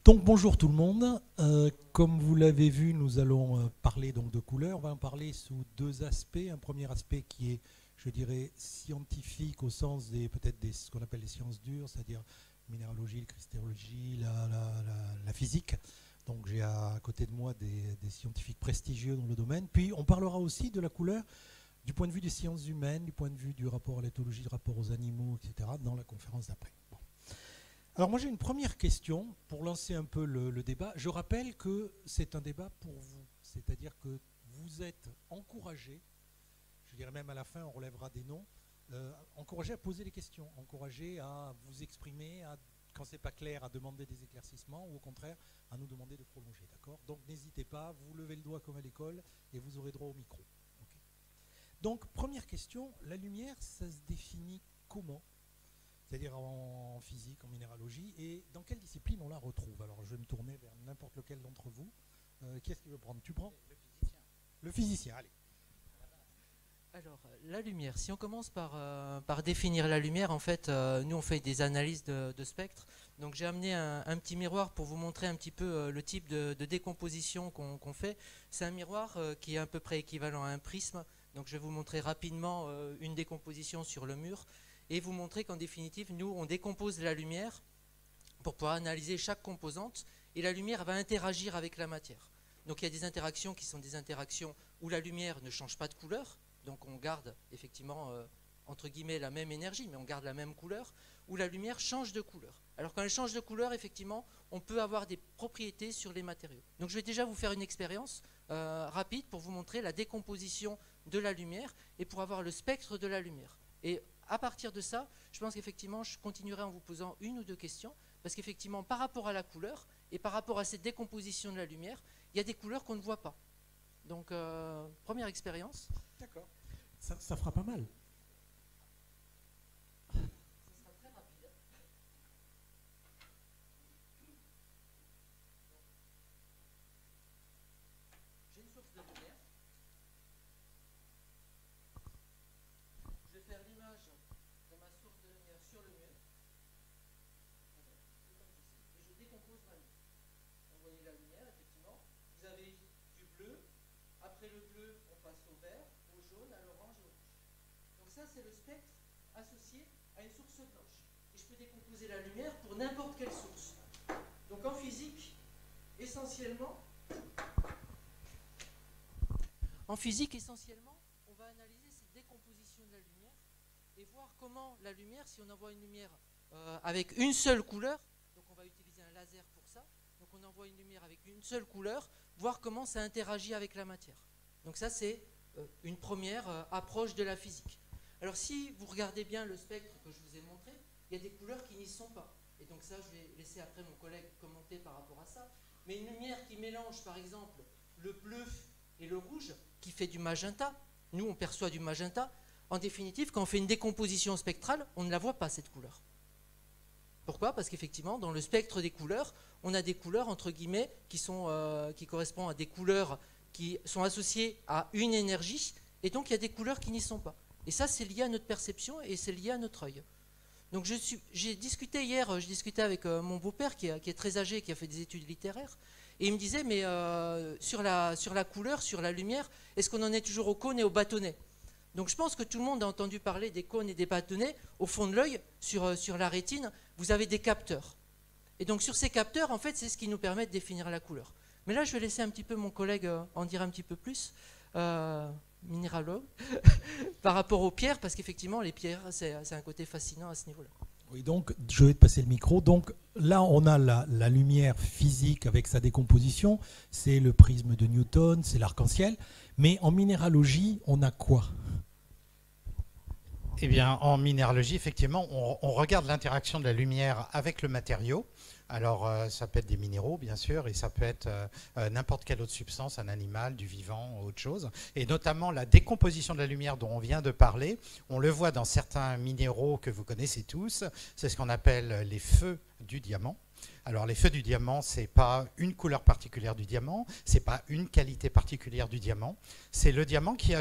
Donc bonjour tout le monde. Comme vous l'avez vu, nous allons parler donc de couleurs. On va en parler sous deux aspects. Un premier aspect qui est, je dirais, scientifique au sens des peut-être des ce qu'on appelle les sciences dures, c'est-à-dire minéralogie, cristallogie, la physique. Donc j'ai à côté de moi des scientifiques prestigieux dans le domaine. Puis on parlera aussi de la couleur du point de vue des sciences humaines, du point de vue du rapport à l'éthologie, du rapport aux animaux, etc. dans la conférence d'après. Bon. Alors moi j'ai une première question pour lancer un peu le débat. Je rappelle que c'est un débat pour vous, c'est-à-dire que vous êtes encouragés, je dirais même à la fin on relèvera des noms, encouragés à poser des questions, encouragés à vous exprimer, quand c'est pas clair à demander des éclaircissements ou au contraire à nous demander de prolonger, d'accord? Donc n'hésitez pas, vous levez le doigt comme à l'école et vous aurez droit au micro. Okay. Donc première question, la lumière ça se définit comment? C'est-à-dire en physique, en minéralogie, et dans quelle discipline on la retrouve? Alors je vais me tourner vers n'importe lequel d'entre vous. Qui est-ce qui veut prendre? Tu prends? Le physicien. Le physicien, allez. Alors, la lumière, si on commence par définir la lumière, en fait, nous on fait des analyses de spectre. Donc j'ai amené un petit miroir pour vous montrer un petit peu le type de décomposition qu'on fait. C'est un miroir qui est à peu près équivalent à un prisme. Donc je vais vous montrer rapidement une décomposition sur le mur. Et vous montrer qu'en définitive, nous, on décompose la lumière pour pouvoir analyser chaque composante, et la lumière va interagir avec la matière. Donc il y a des interactions qui sont des interactions où la lumière ne change pas de couleur, donc on garde effectivement, entre guillemets, la même énergie, mais on garde la même couleur, où la lumière change de couleur. Alors quand elle change de couleur, effectivement, on peut avoir des propriétés sur les matériaux. Donc je vais déjà vous faire une expérience rapide pour vous montrer la décomposition de la lumière et pour avoir le spectre de la lumière. Et à partir de ça, je pense qu'effectivement, je continuerai en vous posant une ou deux questions, parce qu'effectivement, par rapport à la couleur et par rapport à cette décomposition de la lumière, il y a des couleurs qu'on ne voit pas. Donc, première expérience. D'accord. Ça fera pas mal. Ça sera très rapide. J'ai une source de lumière. Je vais faire l'image de ma source de lumière sur le mur. Et je décompose ma lumière. Vous voyez la lumière, effectivement. Vous avez du bleu. Après le bleu, on passe au vert, au jaune, à l'orange et au rouge. Donc ça, c'est le spectre associé à une source blanche. Et je peux décomposer la lumière pour n'importe quelle source. Donc en physique, essentiellement, on va analyser cette décomposition de la lumière et voir comment la lumière, si on envoie une lumière avec une seule couleur, donc on va utiliser un laser pour ça, donc on envoie une lumière avec une seule couleur, voir comment ça interagit avec la matière. Donc ça, c'est une première approche de la physique. Alors si vous regardez bien le spectre que je vous ai montré, il y a des couleurs qui n'y sont pas. Et donc ça, je vais laisser après mon collègue commenter par rapport à ça. Mais une lumière qui mélange, par exemple, le bleu et le rouge, qui fait du magenta, nous on perçoit du magenta, en définitive, quand on fait une décomposition spectrale, on ne la voit pas cette couleur. Pourquoi? Parce qu'effectivement, dans le spectre des couleurs, on a des couleurs, entre guillemets, qui correspondent à des couleurs qui sont associées à une énergie, et donc il y a des couleurs qui n'y sont pas. Et ça, c'est lié à notre perception et c'est lié à notre œil. Donc j'ai discuté hier, je discutais avec mon beau-père qui est très âgé, qui a fait des études littéraires, et il me disait, mais sur la couleur, sur la lumière, est-ce qu'on en est toujours au cône et au bâtonnet? Donc je pense que tout le monde a entendu parler des cônes et des bâtonnets. Au fond de l'œil, sur la rétine, vous avez des capteurs. Et donc sur ces capteurs, en fait, c'est ce qui nous permet de définir la couleur. Mais là, je vais laisser un petit peu mon collègue en dire un petit peu plus, minéralogue, par rapport aux pierres, parce qu'effectivement, les pierres, c'est un côté fascinant à ce niveau-là. Oui, donc je vais te passer le micro. Donc là, on a la lumière physique avec sa décomposition. C'est le prisme de Newton, c'est l'arc-en-ciel. Mais en minéralogie, on a quoi? Eh bien, en minéralogie, effectivement, on regarde l'interaction de la lumière avec le matériau. Alors, ça peut être des minéraux, bien sûr, et ça peut être n'importe quelle autre substance, un animal, du vivant, autre chose. Et notamment, la décomposition de la lumière dont on vient de parler, on le voit dans certains minéraux que vous connaissez tous. C'est ce qu'on appelle les feux du diamant. Alors les feux du diamant, ce n'est pas une couleur particulière du diamant, ce n'est pas une qualité particulière du diamant, c'est le diamant qui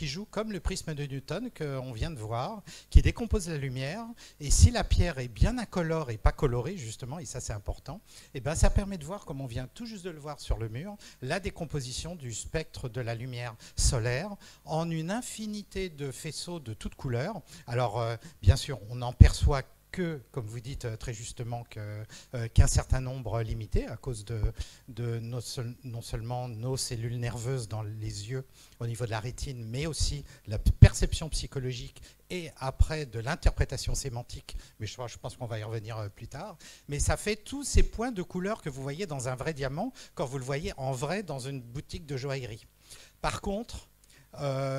joue comme le prisme de Newton qu'on vient de voir, qui décompose la lumière, et si la pierre est bien incolore et pas colorée justement, et ça c'est important, et ben ça permet de voir, comme on vient tout juste de le voir sur le mur, la décomposition du spectre de la lumière solaire en une infinité de faisceaux de toutes couleurs. Alors bien sûr, on n'en perçoit que, comme vous dites très justement, qu'un certain nombre limité à cause de non seulement nos cellules nerveuses dans les yeux au niveau de la rétine, mais aussi la perception psychologique et après de l'interprétation sémantique, mais je pense qu'on va y revenir plus tard. Mais ça fait tous ces points de couleur que vous voyez dans un vrai diamant quand vous le voyez en vrai dans une boutique de joaillerie. Par contre,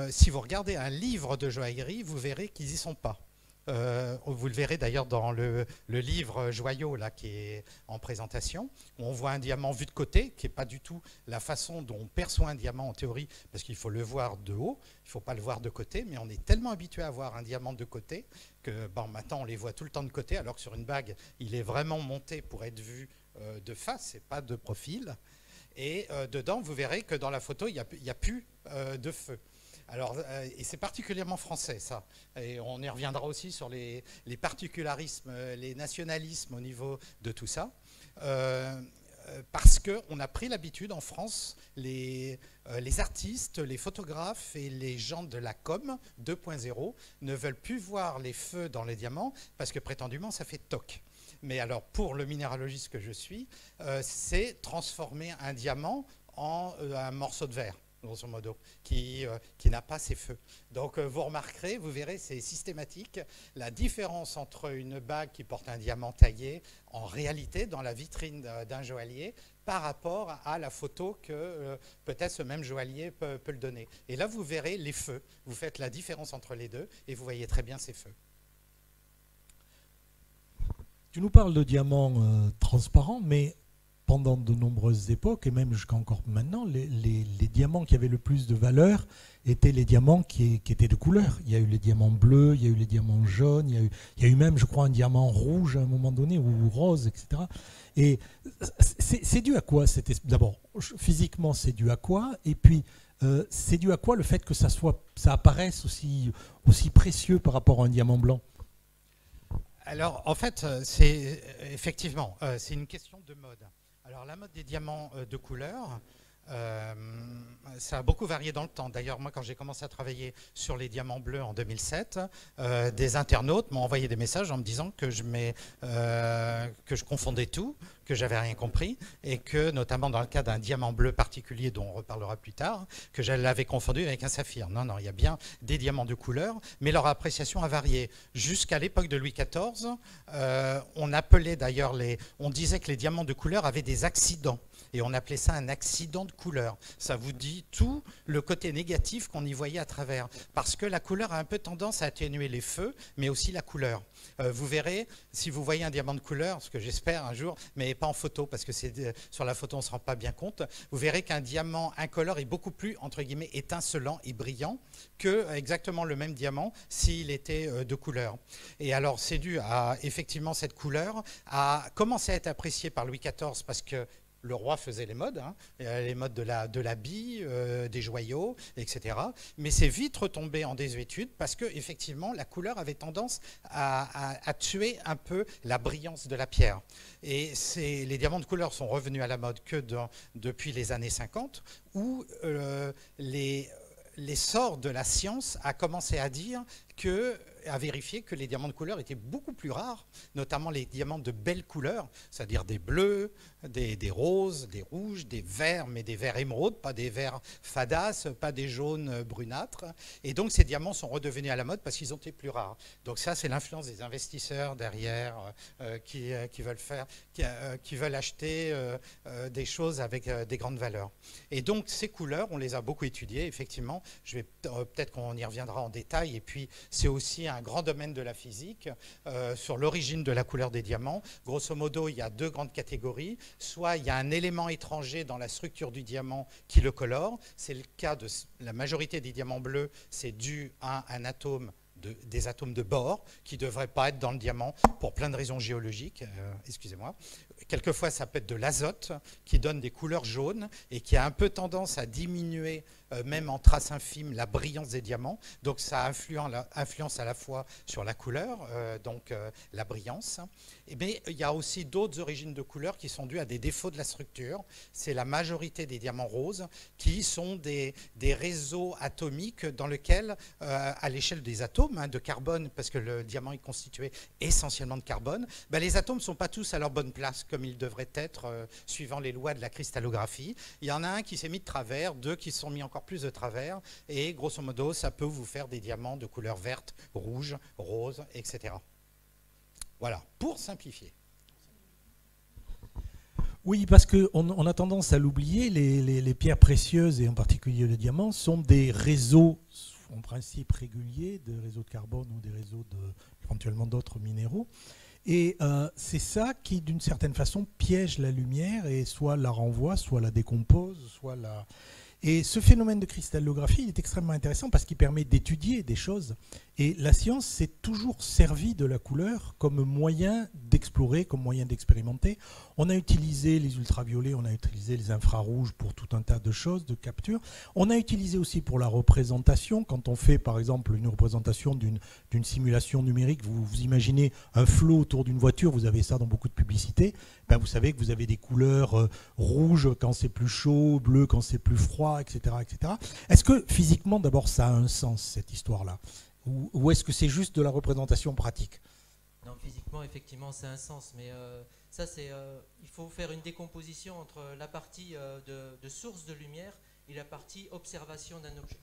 si vous regardez un livre de joaillerie, vous verrez qu'ils n'y sont pas. Vous le verrez d'ailleurs dans le livre Joyaux là, qui est en présentation, où on voit un diamant vu de côté, qui n'est pas du tout la façon dont on perçoit un diamant en théorie, parce qu'il faut le voir de haut, il ne faut pas le voir de côté, mais on est tellement habitué à voir un diamant de côté que maintenant on les voit tout le temps de côté, alors que sur une bague, il est vraiment monté pour être vu de face et pas de profil. Et dedans, vous verrez que dans la photo, il n'y a plus de feu. Alors, et c'est particulièrement français, ça. Et on y reviendra aussi sur les particularismes, les nationalismes au niveau de tout ça. Parce qu'on a pris l'habitude en France, les artistes, les photographes et les gens de la com 2.0 ne veulent plus voir les feux dans les diamants parce que prétendument, ça fait toc. Mais alors, pour le minéralogiste que je suis, c'est transformer un diamant en un morceau de verre, grosso modo, qui n'a pas ses feux. Donc vous remarquerez, vous verrez, c'est systématique, la différence entre une bague qui porte un diamant taillé en réalité dans la vitrine d'un joaillier par rapport à la photo que peut-être ce même joaillier peut le donner. Et là, vous verrez les feux. Vous faites la différence entre les deux et vous voyez très bien ces feux. Tu nous parles de diamants transparents, mais pendant de nombreuses époques, et même jusqu'à encore maintenant, les diamants qui avaient le plus de valeur étaient les diamants qui étaient de couleur. Il y a eu les diamants bleus, il y a eu les diamants jaunes, il y a eu même, je crois, un diamant rouge à un moment donné, ou rose, etc. Et c'est dû à quoi? D'abord, physiquement, c'est dû à quoi? Et puis, c'est dû à quoi le fait que ça apparaisse aussi précieux par rapport à un diamant blanc? Alors, en fait, c'est effectivement, c'est une question de mode. Alors, la mode des diamants de couleur, ça a beaucoup varié dans le temps. D'ailleurs, moi, quand j'ai commencé à travailler sur les diamants bleus en 2007, des internautes m'ont envoyé des messages en me disant que je confondais tout, que j'avais rien compris, et que, notamment dans le cas d'un diamant bleu particulier dont on reparlera plus tard, que je l'avais confondu avec un saphir. Non, non, il y a bien des diamants de couleur, mais leur appréciation a varié. Jusqu'à l'époque de Louis XIV, on appelait d'ailleurs on disait que les diamants de couleur avaient des accidents. Et on appelait ça un accident de couleur. Ça vous dit tout le côté négatif qu'on y voyait à travers. Parce que la couleur a un peu tendance à atténuer les feux, mais aussi la couleur. Vous verrez, si vous voyez un diamant de couleur, ce que j'espère un jour, mais pas en photo, parce que sur la photo on ne se rend pas bien compte, vous verrez qu'un diamant incolore est beaucoup plus, entre guillemets, étincelant et brillant que exactement le même diamant s'il était de couleur. Et alors c'est dû à, effectivement, cette couleur a commencé à être appréciée par Louis XIV parce que le roi faisait les modes, les modes de l'habit, des joyaux, etc. Mais c'est vite retombé en désuétude parce que effectivement la couleur avait tendance à tuer un peu la brillance de la pierre. Et les diamants de couleur sont revenus à la mode que depuis les années 50, où l'essor de la science a commencé à dire à vérifier que les diamants de couleur étaient beaucoup plus rares, notamment les diamants de belles couleurs, c'est-à-dire des bleus, des roses, des rouges, des verts, mais des verts émeraudes, pas des verts fadasses, pas des jaunes brunâtres. Et donc ces diamants sont redevenus à la mode parce qu'ils ont été plus rares. Donc ça, c'est l'influence des investisseurs derrière qui veulent acheter des choses avec des grandes valeurs. Et donc ces couleurs, on les a beaucoup étudiées, effectivement. Peut-être qu'on y reviendra en détail. Et puis c'est aussi un grand domaine de la physique sur l'origine de la couleur des diamants. Grosso modo, il y a deux grandes catégories. Soit il y a un élément étranger dans la structure du diamant qui le colore. C'est le cas de la majorité des diamants bleus, c'est dû à un atome des atomes de bore qui ne devraient pas être dans le diamant pour plein de raisons géologiques. Excusez-moi. Quelquefois, ça peut être de l'azote qui donne des couleurs jaunes et qui a un peu tendance à diminuer, même en traces infimes, la brillance des diamants. Donc, ça influence à la fois sur la couleur, la brillance. Mais il y a aussi d'autres origines de couleurs qui sont dues à des défauts de la structure. C'est la majorité des diamants roses qui sont des réseaux atomiques dans lesquels, à l'échelle des atomes, de carbone, parce que le diamant est constitué essentiellement de carbone, les atomes ne sont pas tous à leur bonne place comme ils devraient être suivant les lois de la cristallographie. Il y en a un qui s'est mis de travers, deux qui se sont mis encore plus de travers, et grosso modo, ça peut vous faire des diamants de couleur verte, rouge, rose, etc. Voilà, pour simplifier. Oui, parce qu'on a tendance à l'oublier, les pierres précieuses, et en particulier le diamant, sont des réseaux, en principe réguliers, de réseaux de carbone ou des réseaux éventuellement d'autres minéraux. Et c'est ça qui, d'une certaine façon, piège la lumière et soit la renvoie, soit la décompose, soit la... Et ce phénomène de cristallographie, il est extrêmement intéressant parce qu'il permet d'étudier des choses. Et la science s'est toujours servie de la couleur comme moyen d'explorer, comme moyen d'expérimenter. On a utilisé les ultraviolets, on a utilisé les infrarouges pour tout un tas de choses, de capture. On a utilisé aussi pour la représentation. Quand on fait, par exemple, une représentation d'une simulation numérique, vous imaginez un flot autour d'une voiture, vous avez ça dans beaucoup de publicités. Vous savez que vous avez des couleurs rouges quand c'est plus chaud, bleu quand c'est plus froid, etc. etc. Est-ce que physiquement, d'abord, ça a un sens, cette histoire-là ? Ou est-ce que c'est juste de la représentation pratique ? Non, physiquement, effectivement, c'est un sens. Mais ça, il faut faire une décomposition entre la partie de source de lumière et la partie observation d'un objet.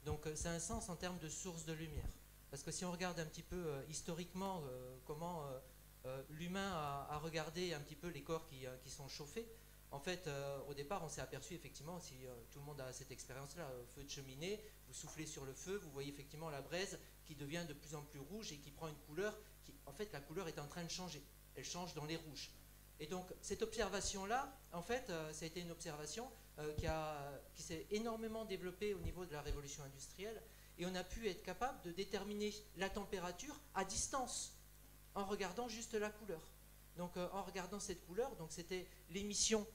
Donc, c'est un sens en termes de source de lumière. Parce que si on regarde un petit peu historiquement comment l'humain a regardé un petit peu les corps qui sont chauffés, en fait, au départ, on s'est aperçu effectivement, si tout le monde a cette expérience-là, feu de cheminée, vous soufflez sur le feu, vous voyez effectivement la braise qui devient de plus en plus rouge et qui prend une couleur en fait, la couleur est en train de changer. Elle change dans les rouges. Et donc, cette observation-là, en fait, ça a été une observation qui s'est énormément développée au niveau de la révolution industrielle. Et on a pu être capable de déterminer la température à distance en regardant juste la couleur. Donc, en regardant cette couleur, donc c'était l'émission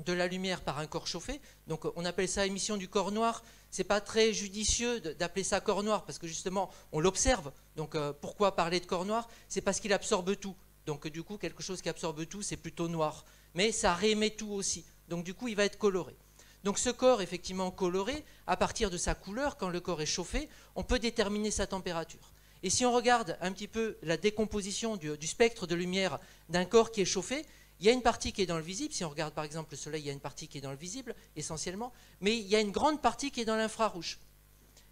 de la lumière par un corps chauffé. Donc on appelle ça émission du corps noir. C'est pas très judicieux d'appeler ça corps noir parce que justement on l'observe. Donc pourquoi parler de corps noir? C'est parce qu'il absorbe tout. Donc du coup quelque chose qui absorbe tout c'est plutôt noir. Mais ça réémet tout aussi. Donc du coup il va être coloré. Donc ce corps effectivement coloré, à partir de sa couleur, quand le corps est chauffé, on peut déterminer sa température. Et si on regarde un petit peu la décomposition du spectre de lumière d'un corps qui est chauffé, il y a une partie qui est dans le visible. Si on regarde par exemple le soleil, il y a une partie qui est dans le visible, essentiellement. Mais il y a une grande partie qui est dans l'infrarouge.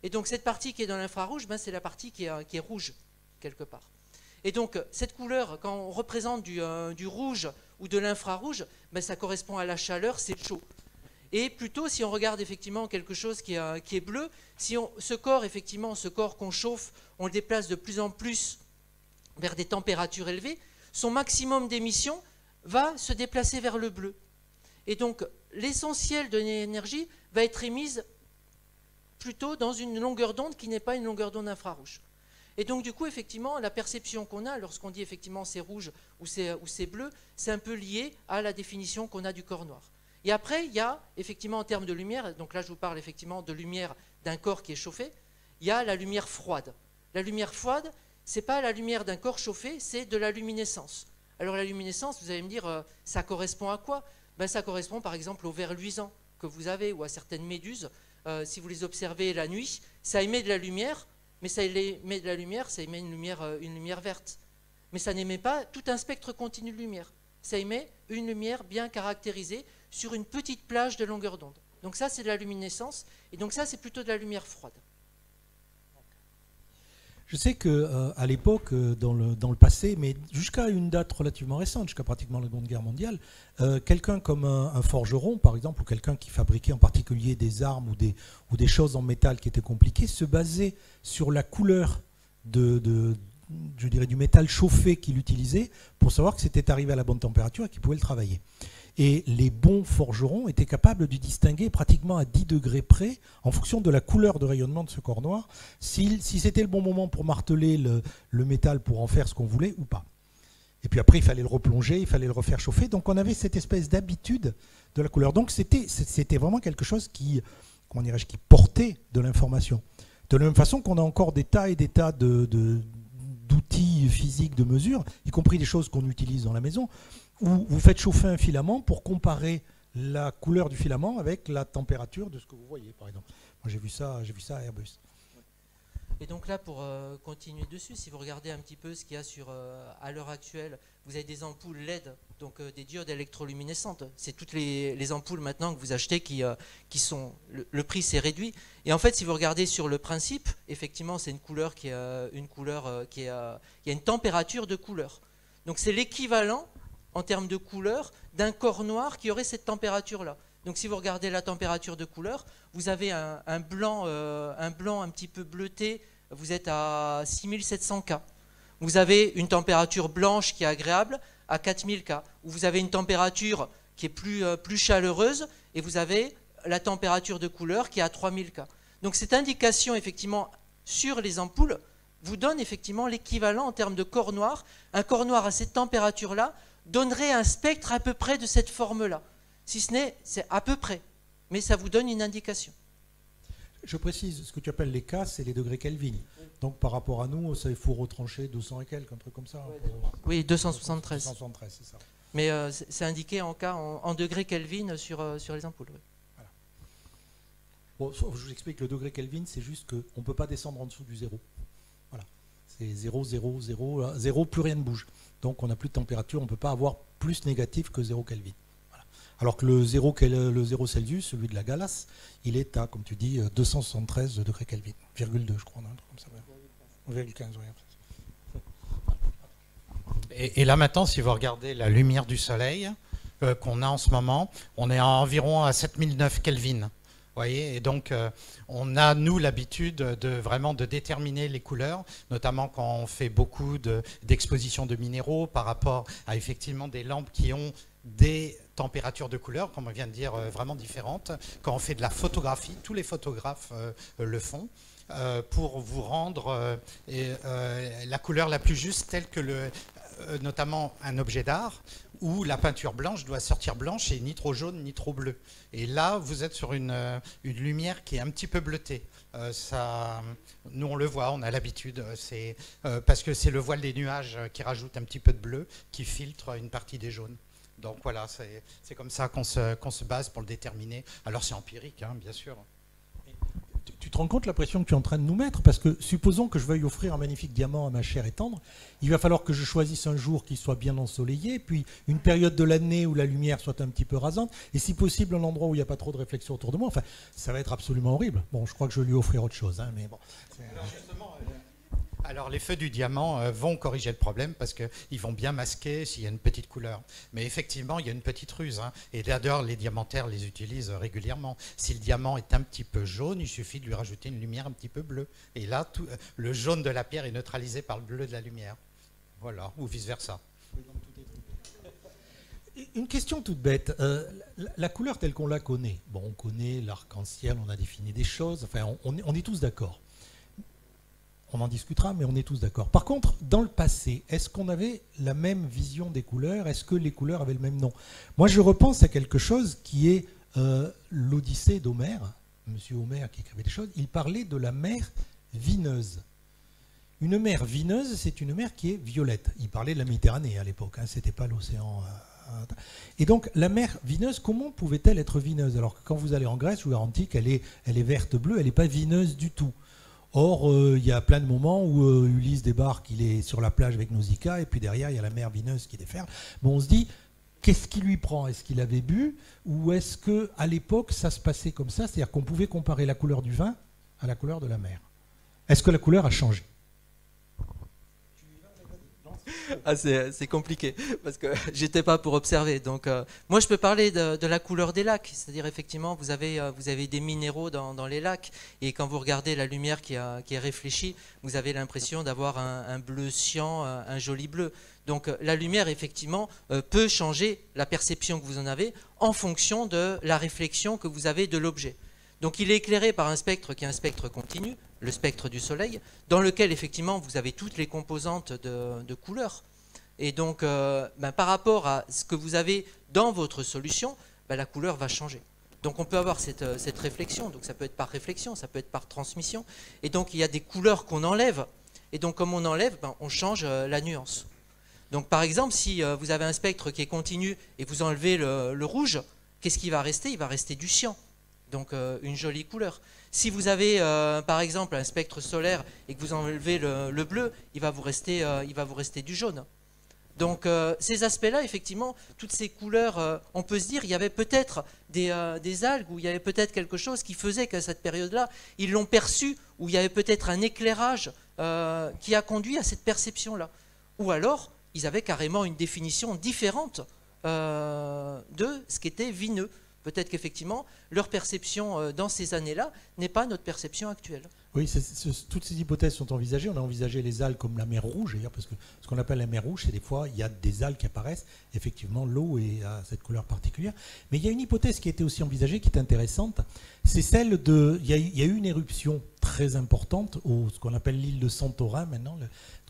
Et donc cette partie qui est dans l'infrarouge, c'est la partie qui est rouge, quelque part. Et donc cette couleur, quand on représente du rouge ou de l'infrarouge, ça correspond à la chaleur, c'est chaud. Et plutôt, si on regarde effectivement quelque chose qui est bleu, si ce corps qu'on chauffe, on le déplace de plus en plus vers des températures élevées, son maximum d'émission va se déplacer vers le bleu. Et donc, l'essentiel de l'énergie va être émise plutôt dans une longueur d'onde qui n'est pas une longueur d'onde infrarouge. Et donc, du coup, effectivement, la perception qu'on a lorsqu'on dit effectivement c'est rouge ou c'est bleu, c'est un peu lié à la définition qu'on a du corps noir. Et après, il y a effectivement en termes de lumière, donc là je vous parle effectivement de lumière d'un corps qui est chauffé, il y a la lumière froide. La lumière froide, ce n'est pas la lumière d'un corps chauffé, c'est de la luminescence. Alors la luminescence, vous allez me dire, ça correspond à quoi? Ça correspond par exemple au verre luisant que vous avez ou à certaines méduses. Si vous les observez la nuit, ça émet de la lumière, mais ça émet de la lumière, ça émet une lumière verte. Mais ça n'émet pas tout un spectre continu de lumière. Ça émet une lumière bien caractérisée sur une petite plage de longueur d'onde. Donc ça, c'est de la luminescence, et donc ça, c'est plutôt de la lumière froide. Je sais qu'à l'époque, dans le passé, mais jusqu'à une date relativement récente, jusqu'à pratiquement la Seconde Guerre mondiale, quelqu'un comme un forgeron, par exemple, ou quelqu'un qui fabriquait en particulier des armes ou des choses en métal qui étaient compliquées, se basait sur la couleur je dirais, du métal chauffé qu'il utilisait pour savoir que c'était arrivé à la bonne température et qu'il pouvait le travailler. Et les bons forgerons étaient capables de distinguer pratiquement à 10 degrés près, en fonction de la couleur de rayonnement de ce corps noir, si c'était le bon moment pour marteler le métal pour en faire ce qu'on voulait ou pas. Et puis après, il fallait le replonger, il fallait le refaire chauffer. Donc on avait cette espèce d'habitude de la couleur. Donc c'était vraiment quelque chose qui, comment dirais-je, qui portait de l'information. De la même façon qu'on a encore des tas et des tas d'outils physiques de mesure, y compris des choses qu'on utilise dans la maison, où vous faites chauffer un filament pour comparer la couleur du filament avec la température de ce que vous voyez, par exemple. Moi, j'ai vu ça à Airbus. Et donc là, pour continuer dessus, si vous regardez un petit peu ce qu'il y a à l'heure actuelle, vous avez des ampoules LED, donc des diodes électroluminescentes. C'est toutes les ampoules maintenant que vous achetez qui sont... Le prix s'est réduit. Et en fait, si vous regardez sur le principe, effectivement, c'est une couleur qui a il y a une température de couleur. Donc c'est l'équivalent, en termes de couleur, d'un corps noir qui aurait cette température-là. Donc si vous regardez la température de couleur, vous avez un blanc un petit peu bleuté, vous êtes à 6700 K. Vous avez une température blanche qui est agréable à 4000 K. Ou vous avez une température qui est plus chaleureuse et vous avez la température de couleur qui est à 3000 K. Donc cette indication effectivement sur les ampoules vous donne effectivement l'équivalent en termes de corps noir. Un corps noir à cette température-là donnerait un spectre à peu près de cette forme-là. Si ce n'est, c'est à peu près, mais ça vous donne une indication. Je précise, ce que tu appelles les K, c'est les degrés Kelvin. Donc par rapport à nous, ça il faut retrancher 200 et quelques, un truc comme ça. Oui, 273. 273, c'est ça. Mais c'est indiqué en K, en degrés Kelvin sur les ampoules. Oui. Voilà. Bon, je vous explique, le degré Kelvin, c'est juste qu'on ne peut pas descendre en dessous du 0. Voilà. C'est 0, 0, 0, 0, plus rien ne bouge. Donc on n'a plus de température, on ne peut pas avoir plus négatif que 0 Kelvin. Alors que le 0 Celsius, celui de la galasse, il est à, comme tu dis, 273 degrés Kelvin, 0,2 je crois, un truc comme ça. 0,15, oui. Et là maintenant, si vous regardez la lumière du soleil qu'on a en ce moment, on est environ à 7009 Kelvin. Voyez, et donc on a nous l'habitude de déterminer les couleurs, notamment quand on fait beaucoup d'expositions de minéraux par rapport à effectivement des lampes qui ont des températures de couleur, comme on vient de dire, vraiment différentes. Quand on fait de la photographie, tous les photographes le font, pour vous rendre la couleur la plus juste, telle que notamment un objet d'art, où la peinture blanche doit sortir blanche et ni trop jaune ni trop bleu. Et là, vous êtes sur une lumière qui est un petit peu bleutée. Nous, on le voit, on a l'habitude. C'est parce que c'est le voile des nuages qui rajoute un petit peu de bleu, qui filtre une partie des jaunes. Donc voilà, c'est comme ça qu'on se base pour le déterminer. Alors c'est empirique, hein, bien sûr. Tu te rends compte la pression que tu es en train de nous mettre? Parce que supposons que je veuille offrir un magnifique diamant à ma chère et tendre, il va falloir que je choisisse un jour qui soit bien ensoleillé, puis une période de l'année où la lumière soit un petit peu rasante, et si possible un endroit où il n'y a pas trop de réflexion autour de moi. Enfin, ça va être absolument horrible. Bon, je crois que je vais lui offrir autre chose, hein, mais bon. Alors les feux du diamant vont corriger le problème parce qu'ils vont bien masquer s'il y a une petite couleur. Mais effectivement, il y a une petite ruse. Hein. Et d'ailleurs, les diamantaires les utilisent régulièrement. Si le diamant est un petit peu jaune, il suffit de lui rajouter une lumière un petit peu bleue. Et là, le jaune de la pierre est neutralisé par le bleu de la lumière. Voilà, ou vice-versa. Une question toute bête. La couleur telle qu'on la connaît, bon, on connaît l'arc-en-ciel, on a défini des choses, enfin, on est tous d'accord. On en discutera, mais on est tous d'accord. Par contre, dans le passé, est-ce qu'on avait la même vision des couleurs? Est-ce que les couleurs avaient le même nom? Moi, je repense à quelque chose qui est l'Odyssée d'Homère. Monsieur Homère qui écrivait des choses, il parlait de la mer vineuse. Une mer vineuse, c'est une mer qui est violette. Il parlait de la Méditerranée à l'époque, hein, c'était pas l'océan. Et donc, la mer vineuse, comment pouvait-elle être vineuse? Alors que quand vous allez en Grèce, je vous garantis qu'elle est verte-bleue, elle n'est pas vineuse du tout. Or, il y a plein de moments où Ulysse débarque, il est sur la plage avec Nausicaa, et puis derrière, il y a la mer vineuse qui déferle. Bon, on se dit, qu'est-ce qui lui prend? Est-ce qu'il avait bu? Ou est-ce qu'à l'époque, ça se passait comme ça? C'est-à-dire qu'on pouvait comparer la couleur du vin à la couleur de la mer. Est-ce que la couleur a changé? Ah, c'est compliqué parce que j'étais pas pour observer. Donc, moi, je peux parler de la couleur des lacs. C'est-à-dire, effectivement, vous avez des minéraux dans les lacs. Et quand vous regardez la lumière qui est réfléchie, vous avez l'impression d'avoir un bleu cyan, un joli bleu. Donc, la lumière, effectivement, peut changer la perception que vous en avez en fonction de la réflexion que vous avez de l'objet. Donc, il est éclairé par un spectre qui est un spectre continu, le spectre du soleil, dans lequel, effectivement, vous avez toutes les composantes de couleurs. Et donc, par rapport à ce que vous avez dans votre solution, la couleur va changer. Donc, on peut avoir cette réflexion. Donc, ça peut être par réflexion, ça peut être par transmission. Et donc, il y a des couleurs qu'on enlève. Et donc, comme on enlève, on change la nuance. Donc, par exemple, si vous avez un spectre qui est continu et vous enlevez le rouge, qu'est-ce qui va rester? Il va rester du cyan. Donc, une jolie couleur. Si vous avez, par exemple, un spectre solaire et que vous enlevez le bleu, il va vous rester du jaune. Donc, ces aspects-là, effectivement, toutes ces couleurs, on peut se dire, il y avait peut-être des algues ou il y avait peut-être quelque chose qui faisait qu'à cette période-là, ils l'ont perçu, ou il y avait peut-être un éclairage qui a conduit à cette perception-là. Ou alors, ils avaient carrément une définition différente de ce qu'était vineux. Peut-être qu'effectivement, leur perception dans ces années-là n'est pas notre perception actuelle. Oui, toutes ces hypothèses sont envisagées. On a envisagé les algues comme la mer Rouge, d'ailleurs, parce que ce qu'on appelle la mer Rouge, c'est des fois, il y a des algues qui apparaissent. Effectivement, l'eau a cette couleur particulière. Mais il y a une hypothèse qui a été aussi envisagée, qui est intéressante. C'est celle de... Il y a eu une éruption très importante, ce qu'on appelle l'île de Santorin maintenant,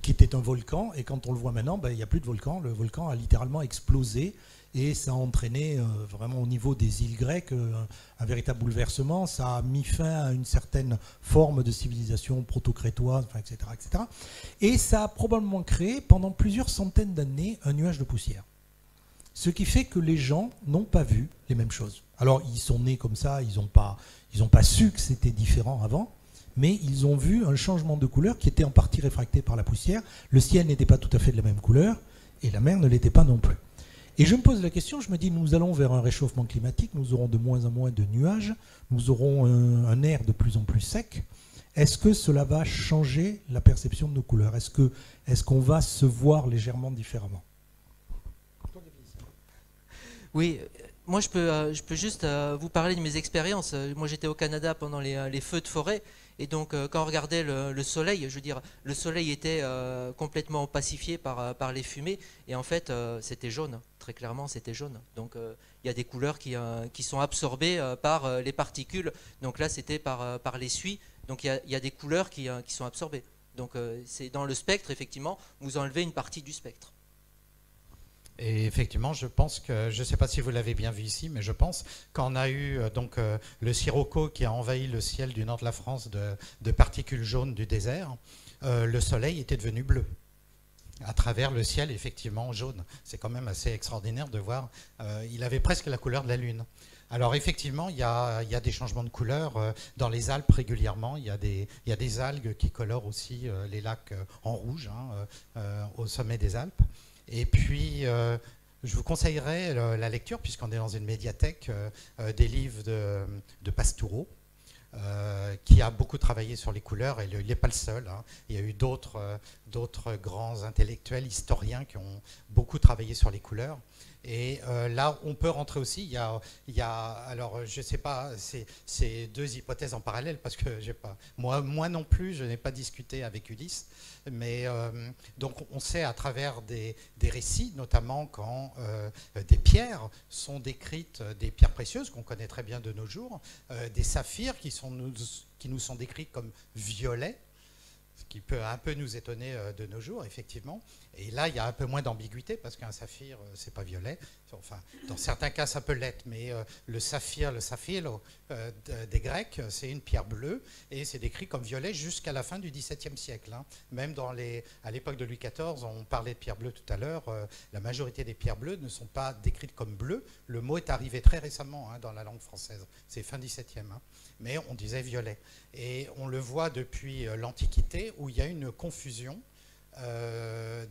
qui était un volcan. Et quand on le voit maintenant, il n'y a plus de volcan. Le volcan a littéralement explosé. Et ça a entraîné vraiment au niveau des îles grecques un véritable bouleversement. Ça a mis fin à une certaine forme de civilisation proto-crétoise, etc., etc. Et ça a probablement créé pendant plusieurs centaines d'années un nuage de poussière. Ce qui fait que les gens n'ont pas vu les mêmes choses. Alors ils sont nés comme ça, ils n'ont pas su que c'était différent avant, mais ils ont vu un changement de couleur qui était en partie réfracté par la poussière. Le ciel n'était pas tout à fait de la même couleur et la mer ne l'était pas non plus. Et je me pose la question, je me dis, nous allons vers un réchauffement climatique, nous aurons de moins en moins de nuages, nous aurons un air de plus en plus sec. Est-ce que cela va changer la perception de nos couleurs? Est-ce qu'on va se voir légèrement différemment? Oui, moi je peux juste vous parler de mes expériences. Moi j'étais au Canada pendant les feux de forêt. Et donc, quand on regardait le soleil, je veux dire, le soleil était complètement opacifié par les fumées. Et en fait, c'était jaune. Très clairement, c'était jaune. Donc, il y a des couleurs qui sont absorbées par les particules. Donc là, c'était par les suies. Donc, il y a des couleurs qui sont absorbées. Donc, c'est dans le spectre, effectivement, vous enlevez une partie du spectre. Et effectivement, je pense que, je ne sais pas si vous l'avez bien vu ici, mais je pense qu'on a eu le sirocco qui a envahi le ciel du nord de la France de particules jaunes du désert. Le soleil était devenu bleu à travers le ciel, effectivement, jaune. C'est quand même assez extraordinaire de voir. Il avait presque la couleur de la Lune. Alors effectivement, il y a des changements de couleur dans les Alpes régulièrement. Il y a des algues qui colorent aussi les lacs en rouge au sommet des Alpes. Et puis, je vous conseillerais la lecture, puisqu'on est dans une médiathèque, des livres de Pastoureau, qui a beaucoup travaillé sur les couleurs, et il n'est pas le seul. Il y a eu d'autres grands intellectuels, historiens, qui ont beaucoup travaillé sur les couleurs. Et là, on peut rentrer aussi. Il y a alors, je ne sais pas, c'est deux hypothèses en parallèle, parce que moi non plus, je n'ai pas discuté avec Ulysse. Mais donc, on sait à travers des récits, notamment quand des pierres sont décrites, des pierres précieuses qu'on connaît très bien de nos jours, des saphirs qui nous sont décrits comme violets, ce qui peut un peu nous étonner de nos jours, effectivement. Et là, il y a un peu moins d'ambiguïté, parce qu'un saphir, c'est pas violet. Enfin, dans certains cas, ça peut l'être, mais le saphir des Grecs, c'est une pierre bleue, et c'est décrit comme violet jusqu'à la fin du XVIIe siècle. Même à l'époque de Louis XIV, on parlait de pierre bleue tout à l'heure, la majorité des pierres bleues ne sont pas décrites comme bleues. Le mot est arrivé très récemment dans la langue française, c'est fin XVIIe, mais on disait violet. Et on le voit depuis l'Antiquité, où il y a une confusion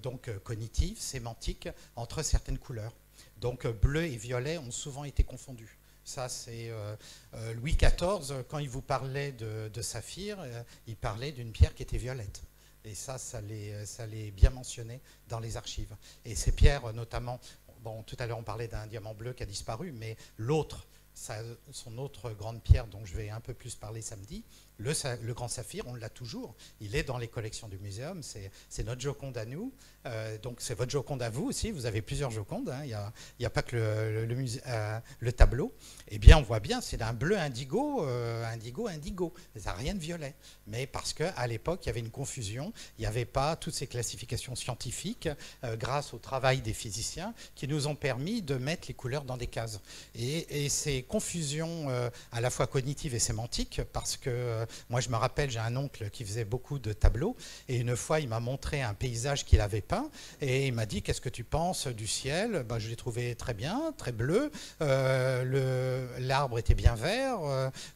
donc cognitive, sémantique, entre certaines couleurs. Donc bleu et violet ont souvent été confondus. Ça, c'est Louis XIV, quand il vous parlait de saphir, il parlait d'une pierre qui était violette. Et ça l'est bien mentionné dans les archives. Et ces pierres, notamment, bon, tout à l'heure on parlait d'un diamant bleu qui a disparu, mais l'autre, son autre grande pierre dont je vais un peu plus parler samedi, le grand saphir, on l'a toujours, il est dans les collections du muséum, c'est notre Joconde à nous, donc c'est votre Joconde à vous aussi, vous avez plusieurs Jocondes, hein, il n'y a pas que le tableau. Eh bien on voit bien, c'est d'un bleu indigo, indigo, ça n'a rien de violet, mais parce qu'à l'époque il y avait une confusion, il n'y avait pas toutes ces classifications scientifiques, grâce au travail des physiciens, qui nous ont permis de mettre les couleurs dans des cases. Et ces confusions à la fois cognitives et sémantiques, parce que moi, je me rappelle, j'ai un oncle qui faisait beaucoup de tableaux, et une fois, il m'a montré un paysage qu'il avait peint, et il m'a dit, qu'est-ce que tu penses du ciel? Ben, je l'ai trouvé très bien, très bleu, l'arbre était bien vert,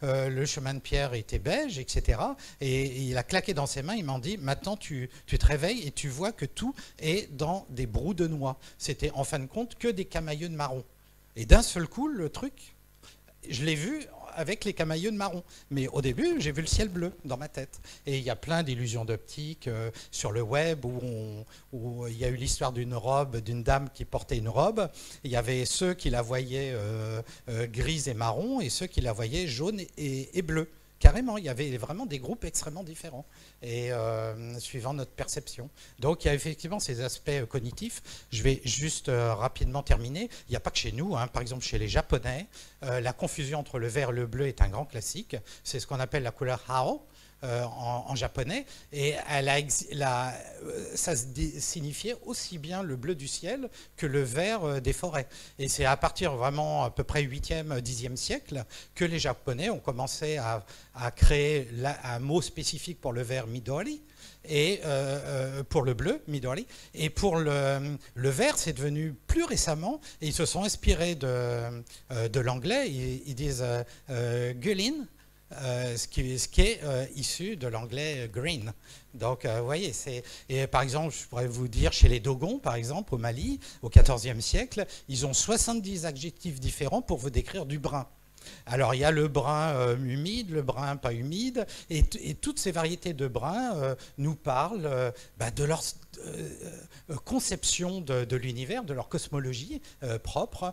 le chemin de pierre était beige, etc. Et il a claqué dans ses mains, il m'a dit, maintenant, tu te réveilles et tu vois que tout est dans des brous de noix. C'était, en fin de compte, que des camailleux de marron. Et d'un seul coup, le truc, je l'ai vu avec les camailleux de marron. Mais au début, j'ai vu le ciel bleu dans ma tête. Et il y a plein d'illusions d'optique sur le web où il y a eu l'histoire d'une robe, d'une dame qui portait une robe. Il y avait ceux qui la voyaient grise et marron et ceux qui la voyaient jaune et bleu. Carrément, il y avait vraiment des groupes extrêmement différents, et suivant notre perception. Donc il y a effectivement ces aspects cognitifs. Je vais juste rapidement terminer. Il n'y a pas que chez nous, hein. Par exemple chez les Japonais, la confusion entre le vert et le bleu est un grand classique. C'est ce qu'on appelle la couleur Hao. En japonais, et ça signifiait aussi bien le bleu du ciel que le vert des forêts. Et c'est à partir vraiment à peu près 8e, 10e siècle que les Japonais ont commencé à créer un mot spécifique pour le vert Midori, et pour le bleu, Midori, et pour le vert, c'est devenu plus récemment, et ils se sont inspirés de l'anglais, ils disent Gulin, ce qui est issu de l'anglais green. Donc, vous voyez, et par exemple, je pourrais vous dire, chez les Dogons, par exemple, au Mali, au XIVe siècle, ils ont 70 adjectifs différents pour vous décrire du brun. Alors, il y a le brun humide, le brun pas humide, et toutes ces variétés de brun nous parlent de leur conception de l'univers, de leur cosmologie propre.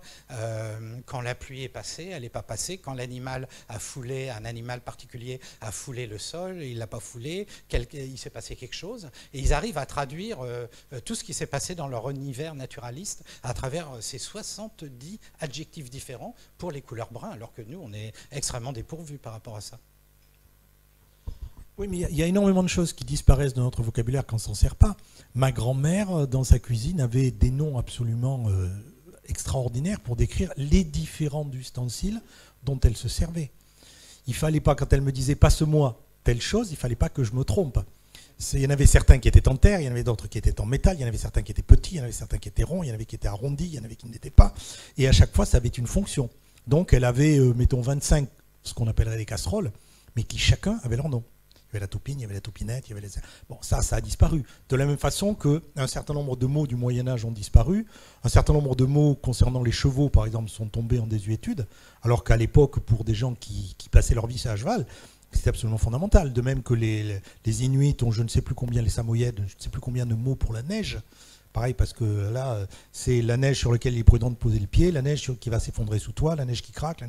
Quand la pluie est passée, elle n'est pas passée. Quand l'animal a foulé, un animal particulier a foulé le sol, il ne l'a pas foulé, il s'est passé quelque chose. Et ils arrivent à traduire tout ce qui s'est passé dans leur univers naturaliste à travers ces 70 adjectifs différents pour les couleurs bruns, alors que nous, on est extrêmement dépourvus par rapport à ça. Oui, mais il y a énormément de choses qui disparaissent de notre vocabulaire quand on ne s'en sert pas. Ma grand-mère, dans sa cuisine, avait des noms absolument extraordinaires pour décrire les différents ustensiles dont elle se servait. Il ne fallait pas, quand elle me disait « passe-moi telle chose », il ne fallait pas que je me trompe. Il y en avait certains qui étaient en terre, il y en avait d'autres qui étaient en métal, il y en avait certains qui étaient petits, il y en avait certains qui étaient ronds, il y en avait qui étaient arrondis, il y en avait qui ne l'étaient pas. Et à chaque fois, ça avait une fonction. Donc elle avait, mettons, 25, ce qu'on appellerait des casseroles, mais qui chacun avait leur nom. Il y avait la toupine, il y avait la toupinette, il y avait les... Bon, ça a disparu. De la même façon qu'un certain nombre de mots du Moyen-Âge ont disparu, un certain nombre de mots concernant les chevaux, par exemple, sont tombés en désuétude, alors qu'à l'époque, pour des gens qui passaient leur vie à cheval, c'était absolument fondamental. De même que les Inuits ont je ne sais plus combien, les Samoyèdes, je ne sais plus combien de mots pour la neige. Pareil, parce que là, c'est la neige sur laquelle il est prudent de poser le pied, la neige qui va s'effondrer sous toi, la neige qui craque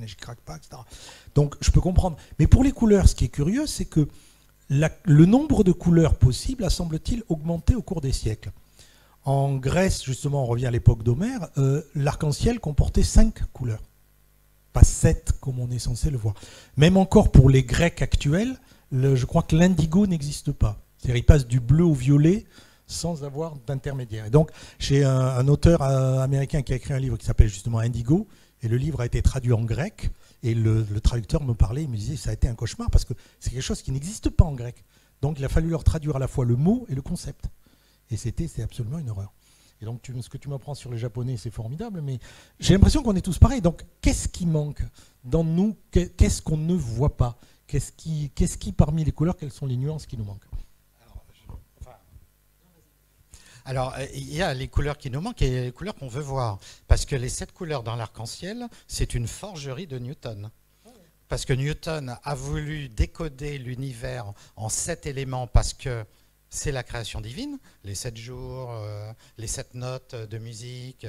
pas, etc. Donc, je peux comprendre. Mais pour les couleurs, ce qui est curieux, c'est que le nombre de couleurs possibles a, semble-t-il, augmenté au cours des siècles. En Grèce, justement, on revient à l'époque d'Homère, l'arc-en-ciel comportait 5 couleurs. Pas 7, comme on est censé le voir. Même encore pour les Grecs actuels, je crois que l'indigo n'existe pas. C'est-à-dire il passe du bleu au violet sans avoir d'intermédiaire. Et donc, j'ai un auteur américain qui a écrit un livre qui s'appelle justement Indigo, et le livre a été traduit en grec, et le traducteur me parlait, il me disait ça a été un cauchemar, parce que c'est quelque chose qui n'existe pas en grec. Donc il a fallu leur traduire à la fois le mot et le concept. Et c'est absolument une horreur. Et donc ce que tu m'apprends sur les Japonais, c'est formidable, mais j'ai l'impression qu'on est tous pareils. Donc qu'est-ce qui manque dans nous? Qu'est-ce qu'on ne voit pas? Qu'est-ce qui, parmi les couleurs, quelles sont les nuances qui nous manquent? Alors, il y a les couleurs qui nous manquent et les couleurs qu'on veut voir. Parce que les 7 couleurs dans l'arc-en-ciel, c'est une forgerie de Newton. Parce que Newton a voulu décoder l'univers en 7 éléments parce que c'est la création divine, les 7 jours, les 7 notes de musique,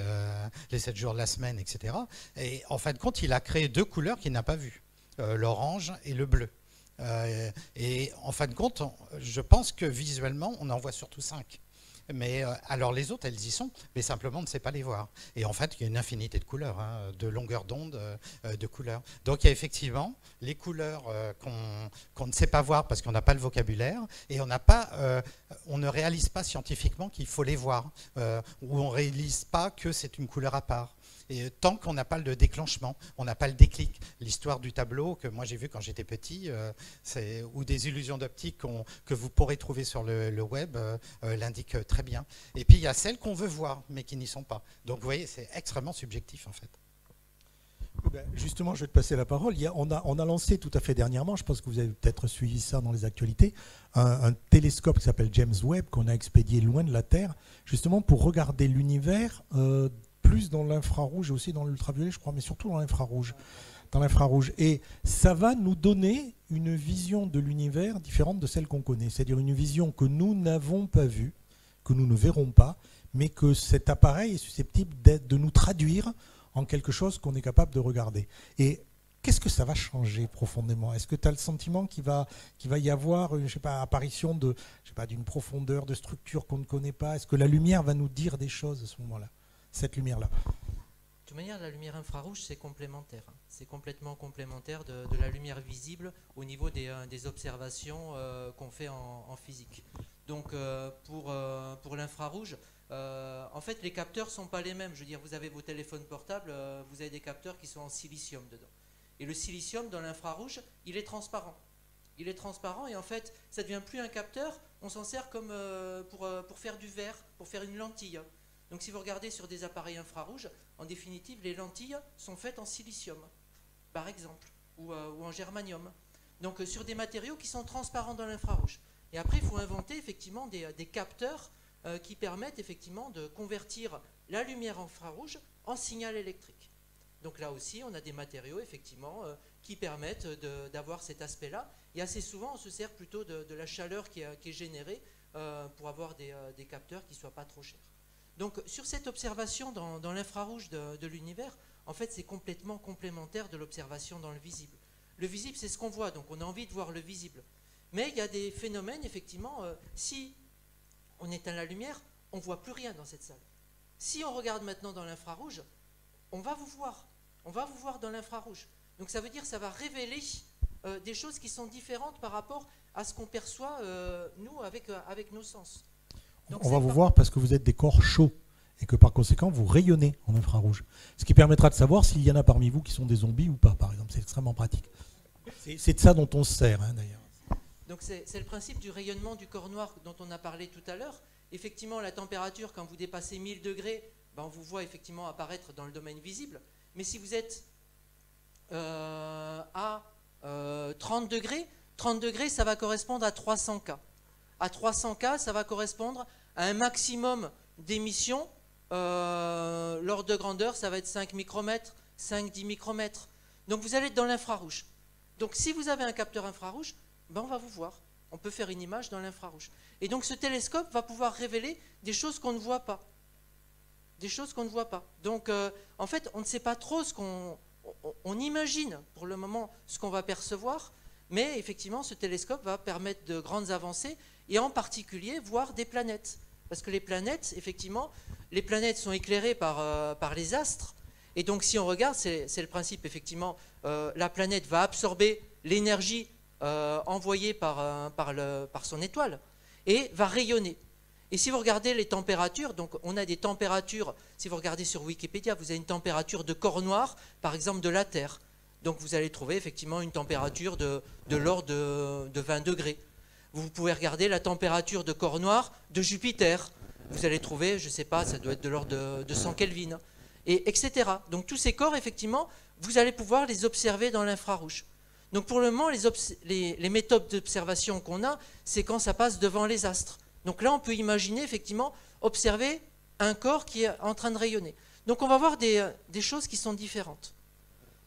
les 7 jours de la semaine, etc. Et en fin de compte, il a créé 2 couleurs qu'il n'a pas vues, l'orange et le bleu. Et en fin de compte, je pense que visuellement, on en voit surtout 5. Mais alors les autres, elles y sont, mais simplement on ne sait pas les voir. Et en fait, il y a une infinité de couleurs, hein, de longueurs d'onde, de couleurs. Donc il y a effectivement les couleurs qu'on ne sait pas voir parce qu'on n'a pas le vocabulaire et on ne réalise pas scientifiquement qu'il faut les voir, ou on ne réalise pas que c'est une couleur à part. Et tant qu'on n'a pas le déclenchement, on n'a pas le déclic. L'histoire du tableau que moi j'ai vu quand j'étais petit, ou des illusions d'optique que vous pourrez trouver sur le web, l'indiquent très bien. Et puis il y a celles qu'on veut voir, mais qui n'y sont pas. Donc vous voyez, c'est extrêmement subjectif en fait. Justement, je vais te passer la parole. On a lancé tout à fait dernièrement, je pense que vous avez peut-être suivi ça dans les actualités, un télescope qui s'appelle James Webb, qu'on a expédié loin de la Terre, justement pour regarder l'univers plus dans l'infrarouge et aussi dans l'ultraviolet, je crois, mais surtout dans l'infrarouge. Et ça va nous donner une vision de l'univers différente de celle qu'on connaît. C'est-à-dire une vision que nous n'avons pas vue, que nous ne verrons pas, mais que cet appareil est susceptible de nous traduire en quelque chose qu'on est capable de regarder. Et qu'est-ce que ça va changer profondément? Est-ce que tu as le sentiment qu'il va y avoir une apparition d'une profondeur, de structure qu'on ne connaît pas? Est-ce que la lumière va nous dire des choses à ce moment-là, cette lumière-là? De toute manière, la lumière infrarouge, c'est complémentaire. C'est complètement complémentaire de la lumière visible au niveau des observations qu'on fait en physique. Donc, pour l'infrarouge, en fait, les capteurs ne sont pas les mêmes. Je veux dire, vous avez vos téléphones portables, vous avez des capteurs qui sont en silicium dedans. Et le silicium, dans l'infrarouge, il est transparent. Il est transparent et en fait, ça ne devient plus un capteur, on s'en sert comme pour faire du verre, pour faire une lentille. Donc si vous regardez sur des appareils infrarouges, en définitive, les lentilles sont faites en silicium, par exemple, ou en germanium. Donc sur des matériaux qui sont transparents dans l'infrarouge. Et après, il faut inventer effectivement des capteurs qui permettent effectivement de convertir la lumière infrarouge en signal électrique. Donc là aussi, on a des matériaux effectivement qui permettent d'avoir cet aspect-là. Et assez souvent, on se sert plutôt de la chaleur qui est générée pour avoir des capteurs qui ne soient pas trop chers. Donc sur cette observation dans l'infrarouge de l'univers, en fait c'est complètement complémentaire de l'observation dans le visible. Le visible c'est ce qu'on voit, donc on a envie de voir le visible. Mais il y a des phénomènes, effectivement, si on éteint la lumière, on ne voit plus rien dans cette salle. Si on regarde maintenant dans l'infrarouge, on va vous voir dans l'infrarouge. Donc ça veut dire que ça va révéler des choses qui sont différentes par rapport à ce qu'on perçoit, nous, avec nos sens. Donc, on va vous voir parce que vous êtes des corps chauds et que par conséquent vous rayonnez en infrarouge. Ce qui permettra de savoir s'il y en a parmi vous qui sont des zombies ou pas, par exemple. C'est extrêmement pratique. C'est de ça dont on se sert, hein, d'ailleurs. Donc c'est le principe du rayonnement du corps noir dont on a parlé tout à l'heure. Effectivement, la température, quand vous dépassez 1000 degrés, ben, on vous voit effectivement apparaître dans le domaine visible. Mais si vous êtes à 30 degrés, ça va correspondre à 300 K. À 300 K, ça va correspondre à un maximum d'émissions. L'ordre de grandeur, ça va être 5 micromètres, 5-10 micromètres. Donc vous allez être dans l'infrarouge. Donc si vous avez un capteur infrarouge, ben on va vous voir. On peut faire une image dans l'infrarouge. Et donc ce télescope va pouvoir révéler des choses qu'on ne voit pas. Des choses qu'on ne voit pas. Donc en fait, on ne sait pas trop ce qu'on... On imagine pour le moment ce qu'on va percevoir, mais effectivement, ce télescope va permettre de grandes avancées, et en particulier voir des planètes. Parce que les planètes, effectivement, les planètes sont éclairées par les astres, et donc si on regarde, c'est le principe, effectivement, la planète va absorber l'énergie envoyée par son étoile, et va rayonner. Et si vous regardez les températures, donc on a des températures, si vous regardez sur Wikipédia, vous avez une température de corps noir, par exemple de la Terre. Donc vous allez trouver effectivement une température de l'ordre de 20 degrés. Vous pouvez regarder la température de corps noir de Jupiter. Vous allez trouver, je ne sais pas, ça doit être de l'ordre de 100 Kelvin, et etc. Donc tous ces corps, effectivement, vous allez pouvoir les observer dans l'infrarouge. Donc pour le moment, les méthodes d'observation qu'on a, c'est quand ça passe devant les astres. Donc là, on peut imaginer, effectivement, observer un corps qui est en train de rayonner. Donc on va voir des choses qui sont différentes.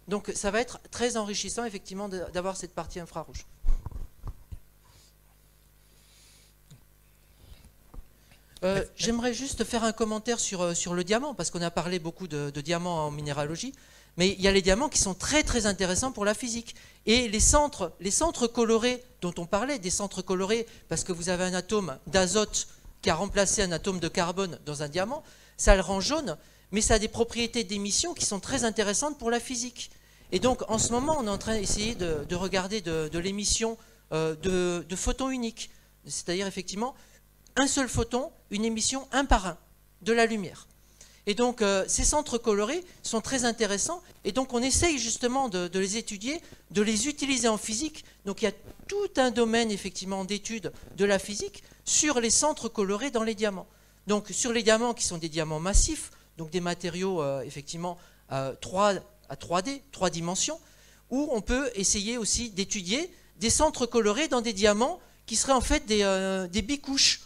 Donc ça va être très enrichissant, effectivement, d'avoir cette partie infrarouge. J'aimerais juste faire un commentaire sur le diamant, parce qu'on a parlé beaucoup de diamants en minéralogie, mais il y a les diamants qui sont très très intéressants pour la physique. Et les centres colorés dont on parlait, des centres colorés, parce que vous avez un atome d'azote qui a remplacé un atome de carbone dans un diamant, ça le rend jaune, mais ça a des propriétés d'émission qui sont très intéressantes pour la physique. Et donc en ce moment, on est en train d'essayer de regarder de l'émission de photons uniques, c'est-à-dire effectivement un seul photon, une émission un par un de la lumière. Et donc ces centres colorés sont très intéressants, et donc on essaye justement de les étudier, de les utiliser en physique. Donc il y a tout un domaine effectivement d'études de la physique sur les centres colorés dans les diamants. Donc sur les diamants qui sont des diamants massifs, donc des matériaux effectivement 3D, 3 dimensions, où on peut essayer aussi d'étudier des centres colorés dans des diamants qui seraient en fait des bicouches.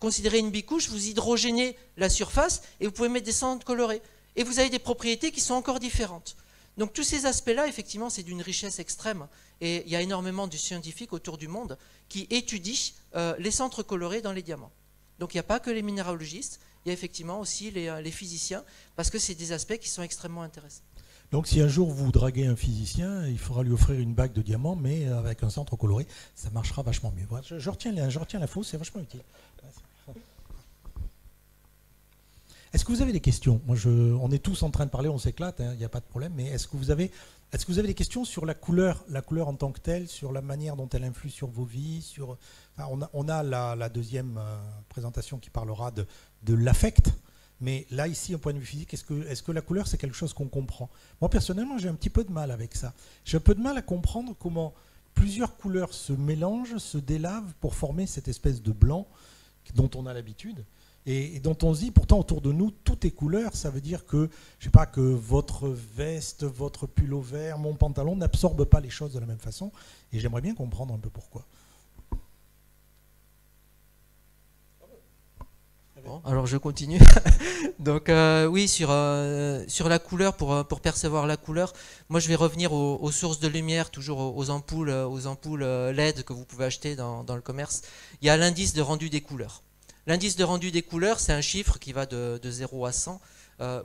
Considérez une bicouche, vous hydrogénez la surface et vous pouvez mettre des centres colorés. Et vous avez des propriétés qui sont encore différentes. Donc tous ces aspects-là, effectivement, c'est d'une richesse extrême. Et il y a énormément de scientifiques autour du monde qui étudient les centres colorés dans les diamants. Donc il n'y a pas que les minéralogistes, il y a effectivement aussi les physiciens, parce que c'est des aspects qui sont extrêmement intéressants. Donc si un jour vous draguez un physicien, il faudra lui offrir une bague de diamants, mais avec un centre coloré, ça marchera vachement mieux. Voilà, je retiens l'info, c'est vachement utile. Est-ce que vous avez des questions? Moi, on est tous en train de parler, on s'éclate, il n'y a pas de problème, mais est-ce que vous avez des questions sur la couleur en tant que telle, sur la manière dont elle influe sur vos vies, on a la deuxième présentation qui parlera de l'affect. Mais là, ici, au point de vue physique, est-ce que la couleur, c'est quelque chose qu'on comprend? Moi, personnellement, j'ai un petit peu de mal avec ça. J'ai un peu de mal à comprendre comment plusieurs couleurs se mélangent, se délavent pour former cette espèce de blanc dont on a l'habitude et dont on se dit, pourtant, autour de nous, tout est couleur. Ça veut dire que, je sais pas, que votre veste, votre pull vert, mon pantalon n'absorbent pas les choses de la même façon. Et j'aimerais bien comprendre un peu pourquoi. Bon, alors je continue. Donc oui, sur la couleur, pour percevoir la couleur, moi je vais revenir aux sources de lumière, toujours aux ampoules LED que vous pouvez acheter dans le commerce. Il y a l'indice de rendu des couleurs. L'indice de rendu des couleurs, c'est un chiffre qui va de 0 à 100.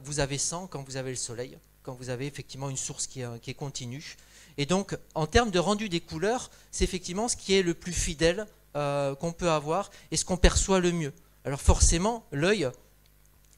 Vous avez 100 quand vous avez le soleil, quand vous avez effectivement une source qui est continue. Et donc, en termes de rendu des couleurs, c'est effectivement ce qui est le plus fidèle qu'on peut avoir et ce qu'on perçoit le mieux. Alors forcément, l'œil,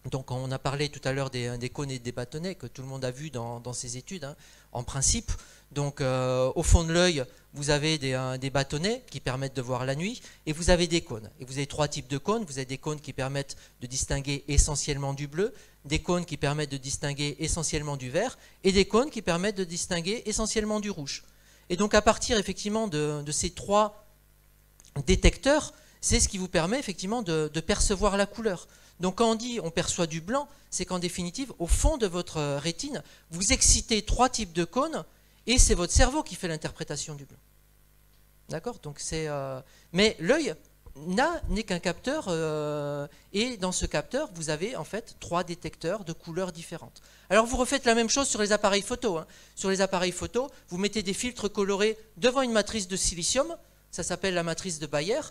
donc on a parlé tout à l'heure des cônes et des bâtonnets que tout le monde a vu dans ses études, hein, en principe. Donc au fond de l'œil, vous avez des bâtonnets qui permettent de voir la nuit et vous avez des cônes. Et vous avez 3 types de cônes. Vous avez des cônes qui permettent de distinguer essentiellement du bleu, des cônes qui permettent de distinguer essentiellement du vert et des cônes qui permettent de distinguer essentiellement du rouge. Et donc à partir effectivement de ces 3 détecteurs, c'est ce qui vous permet effectivement de percevoir la couleur. Donc quand on dit on perçoit du blanc, c'est qu'en définitive, au fond de votre rétine, vous excitez 3 types de cônes et c'est votre cerveau qui fait l'interprétation du blanc. D'accord? Donc mais l'œil n'est qu'un capteur et dans ce capteur, vous avez en fait 3 détecteurs de couleurs différentes. Alors vous refaites la même chose sur les appareils photo. Hein. Sur les appareils photo, vous mettez des filtres colorés devant une matrice de silicium, ça s'appelle la matrice de Bayer.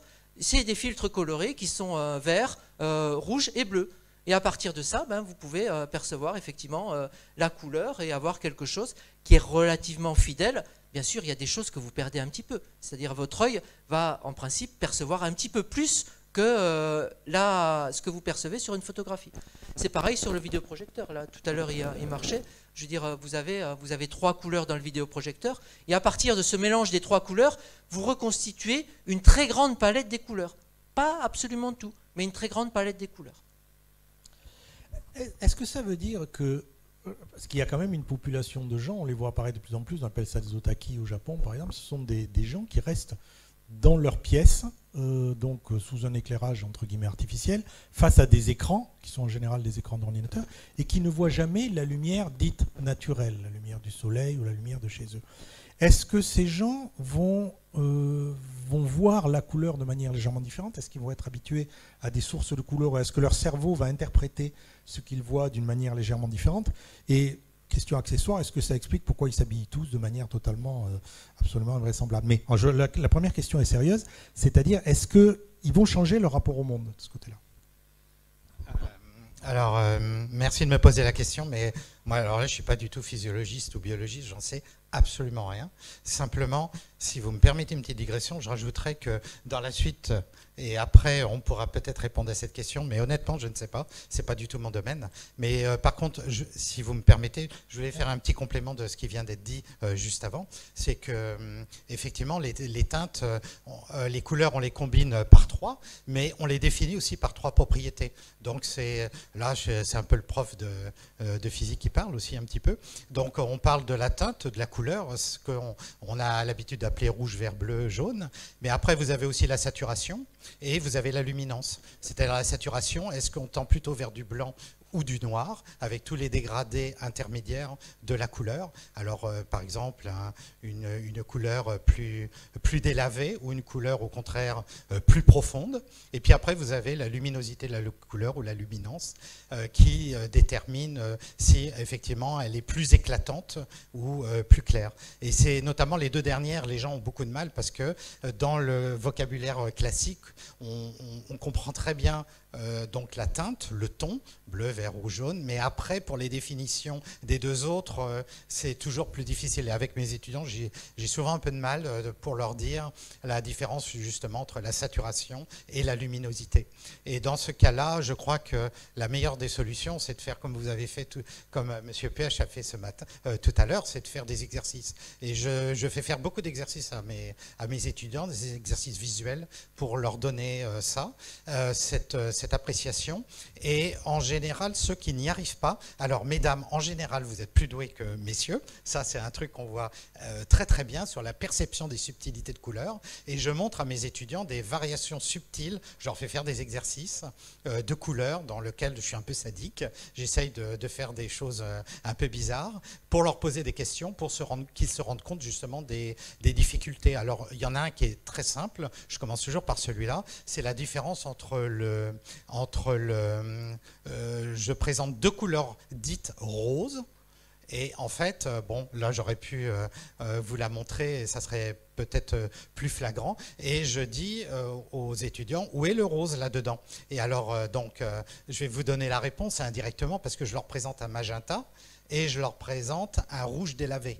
C'est des filtres colorés qui sont verts, rouges et bleus. Et à partir de ça, vous pouvez percevoir effectivement la couleur et avoir quelque chose qui est relativement fidèle. Bien sûr, il y a des choses que vous perdez un petit peu. C'est-à-dire votre œil va en principe percevoir un petit peu plus que ce que vous percevez sur une photographie. C'est pareil sur le vidéoprojecteur. Là, tout à l'heure, il marchait. Je veux dire, vous avez 3 couleurs dans le vidéoprojecteur. Et à partir de ce mélange des 3 couleurs, vous reconstituez une très grande palette des couleurs. Pas absolument tout, mais une très grande palette des couleurs. Est-ce que ça veut dire que, parce qu'il y a quand même une population de gens, on les voit apparaître de plus en plus, on appelle ça des otaki au Japon par exemple, ce sont des gens qui restent dans leur pièce, donc sous un éclairage entre guillemets artificiel, face à des écrans, qui sont en général des écrans d'ordinateur, et qui ne voient jamais la lumière dite naturelle, la lumière du soleil ou la lumière de chez eux. Est-ce que ces gens vont voir la couleur de manière légèrement différente? Est-ce qu'ils vont être habitués à des sources de couleurs? Est-ce que leur cerveau va interpréter ce qu'ils voient d'une manière légèrement différente? Et question accessoire, est-ce que ça explique pourquoi ils s'habillent tous de manière totalement, absolument invraisemblable? Mais la première question est sérieuse, c'est-à-dire, est-ce qu'ils vont changer leur rapport au monde de ce côté-là? Alors, merci de me poser la question, mais moi, alors là, je ne suis pas du tout physiologiste ou biologiste, j'en sais absolument rien. Simplement, si vous me permettez une petite digression, je rajouterais que dans la suite, et après, on pourra peut-être répondre à cette question, mais honnêtement, je ne sais pas, ce n'est pas du tout mon domaine. Mais par contre, si vous me permettez, je voulais faire un petit complément de ce qui vient d'être dit juste avant. C'est que, effectivement, les teintes, les couleurs, on les combine par 3, mais on les définit aussi par 3 propriétés. Donc, là, c'est un peu le prof de physique qui parle aussi un petit peu. Donc, on parle de la teinte, de la couleur, ce qu'on a l'habitude d'appeler rouge, vert, bleu, jaune. Mais après, vous avez aussi la saturation et vous avez la luminance. C'est-à-dire la saturation, est-ce qu'on tend plutôt vers du blanc ou du noir, avec tous les dégradés intermédiaires de la couleur. Alors, par exemple, une couleur plus délavée ou une couleur, au contraire, plus profonde. Et puis après, vous avez la luminosité de la couleur ou la luminance qui détermine si, effectivement, elle est plus éclatante ou plus claire. Et c'est notamment les deux dernières, les gens ont beaucoup de mal parce que dans le vocabulaire classique, on comprend très bien donc la teinte, le ton, bleu, vert, rouge, jaune, mais après pour les définitions des deux autres, c'est toujours plus difficile. Et avec mes étudiants, j'ai souvent un peu de mal pour leur dire la différence justement entre la saturation et la luminosité. Et dans ce cas-là, je crois que la meilleure des solutions, c'est de faire comme vous avez fait, comme M. PH a fait ce matin, tout à l'heure, c'est de faire des exercices. Et je fais faire beaucoup d'exercices à mes étudiants, des exercices visuels pour leur donner cette appréciation. Et en général, ceux qui n'y arrivent pas, alors mesdames, en général, vous êtes plus doués que messieurs. Ça, c'est un truc qu'on voit très très bien sur la perception des subtilités de couleurs. Et je montre à mes étudiants des variations subtiles. Je leur fais faire des exercices de couleurs dans lesquels je suis un peu sadique. J'essaye de faire des choses un peu bizarres pour leur poser des questions, pour qu'ils se rendent compte justement des difficultés. Alors, il y en a un qui est très simple. Je commence toujours par celui-là. C'est la différence entre je présente deux couleurs dites roses. Et en fait, bon, là j'aurais pu vous la montrer et ça serait peut-être plus flagrant. Et je dis aux étudiants, où est le rose là-dedans? Et alors, je vais vous donner la réponse indirectement parce que je leur présente un magenta et je leur présente un rouge délavé.